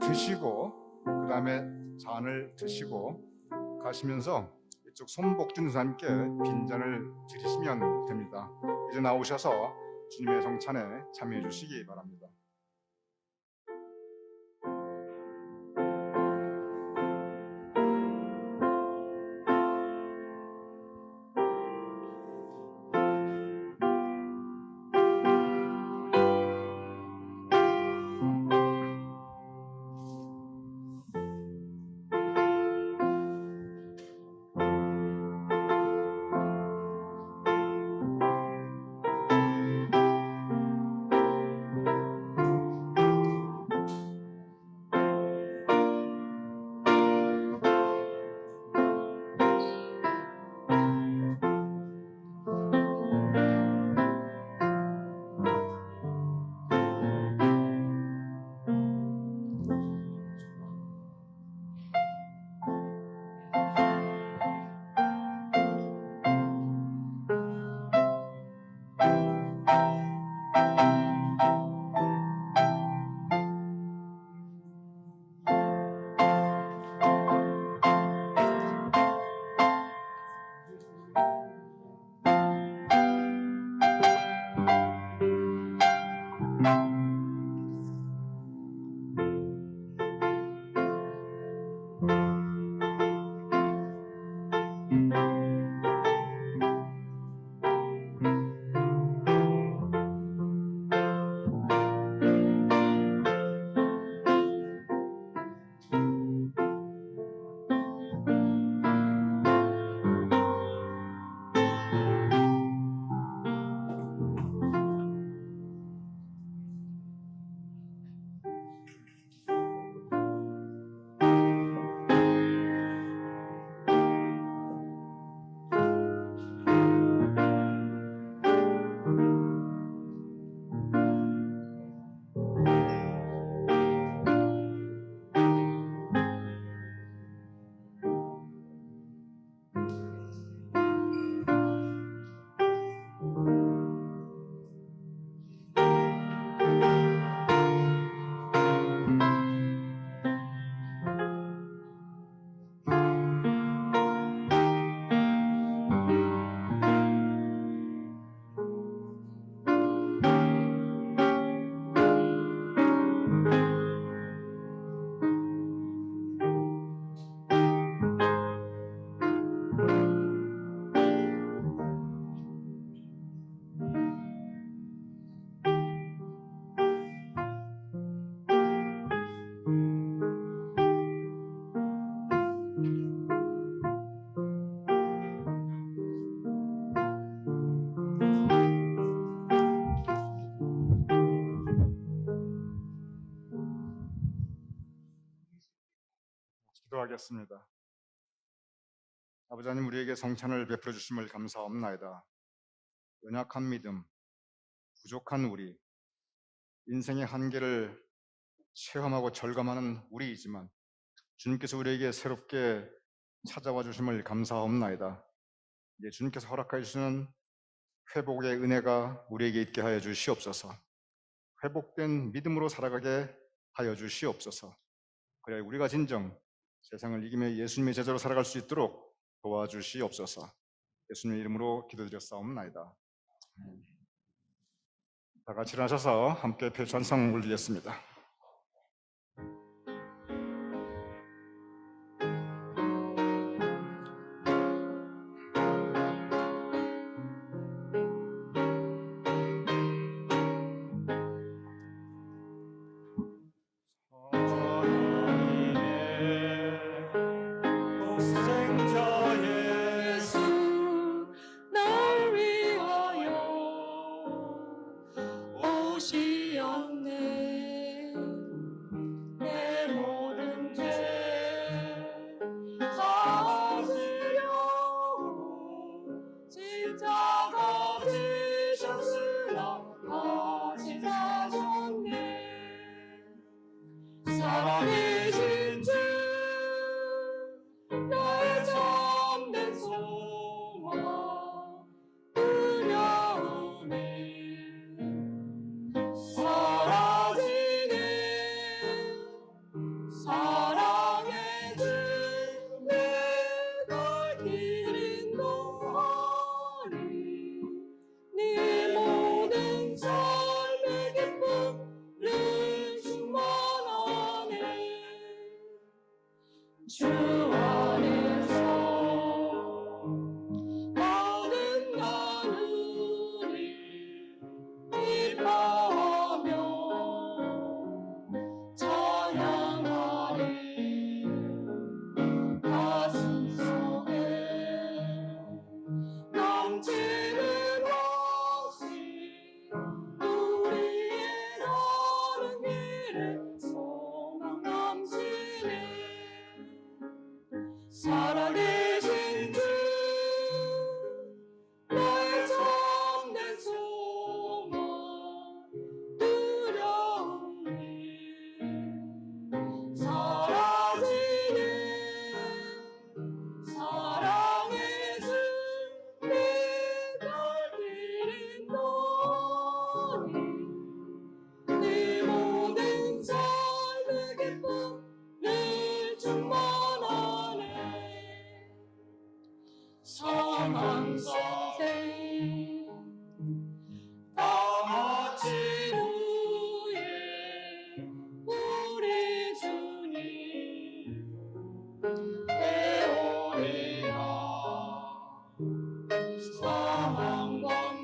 드시고 그 다음에 잔을 드시고 가시면서 이쪽 손복준 사님께 빈잔을 드리시면 됩니다. 이제 나오셔서 주님의 성찬에 참여해 주시기 바랍니다. 기도하겠습니다. 아버지 하나님, 우리에게 성찬을 베풀어 주심을 감사합나이다. 연약한 믿음, 부족한 우리, 인생의 한계를 체험하고 절감하는 우리이지만 주님께서 우리에게 새롭게 찾아와 주심을 감사합나이다. 이제 주님께서 허락해 주시는 회복의 은혜가 우리에게 있게 하여 주시옵소서. 회복된 믿음으로 살아가게 하여 주시옵소서. 그래야 우리가 진정 세상을 이기며 예수님의 제자로 살아갈 수 있도록 도와주시옵소서. 예수님의 이름으로 기도드렸사옵나이다. 다 같이 일어나셔서 함께 찬송 올리겠습니다.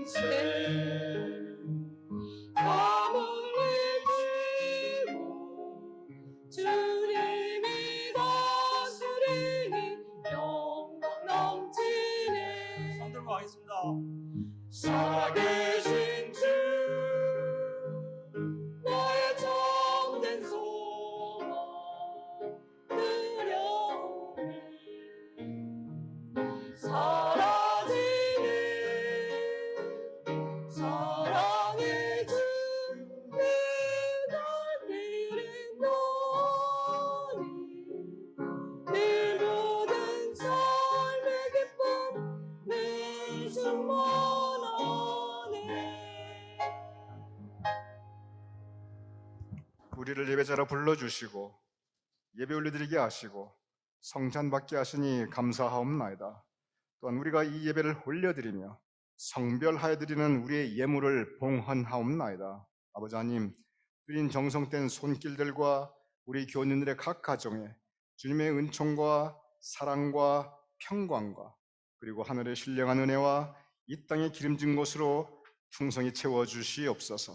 채 밤을 이기고 주님이 다스리니 영광 넘치네. 손 들고 가겠습니다. 살아계신 주 나의 참된 소망 드려오네. 사라지는 사랑의 주 내날 비린다니 내 모든 삶의 기쁨 내 충만하네. 우리를 예배자로 불러주시고 예배 올려드리게 하시고 성찬받게 하시니 감사하옵나이다. 또한 우리가 이 예배를 올려드리며 성별하여 드리는 우리의 예물을 봉헌하옵나이다. 아버지 하나님, 드린 정성된 손길들과 우리 교우님들의 각 가정에 주님의 은총과 사랑과 평강과 그리고 하늘의 신령한 은혜와 이 땅의 기름진 것으로 풍성히 채워주시옵소서.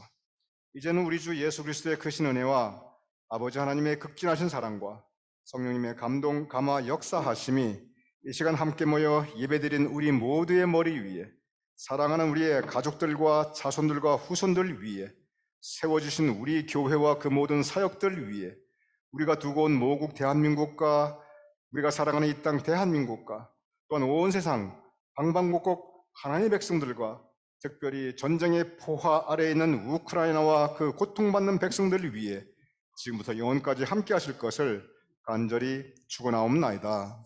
이제는 우리 주 예수 그리스도의 크신 은혜와 아버지 하나님의 극진하신 사랑과 성령님의 감동, 감화, 역사하심이 이 시간 함께 모여 예배드린 우리 모두의 머리 위에, 사랑하는 우리의 가족들과 자손들과 후손들 위에, 세워주신 우리 교회와 그 모든 사역들 위에, 우리가 두고 온 모국 대한민국과 우리가 사랑하는 이 땅 대한민국과 또한 온 세상 방방곡곡 하나님의 백성들과 특별히 전쟁의 포화 아래에 있는 우크라이나와 그 고통받는 백성들을 위해 지금부터 영원까지 함께 하실 것을 간절히 축원하옵나이다.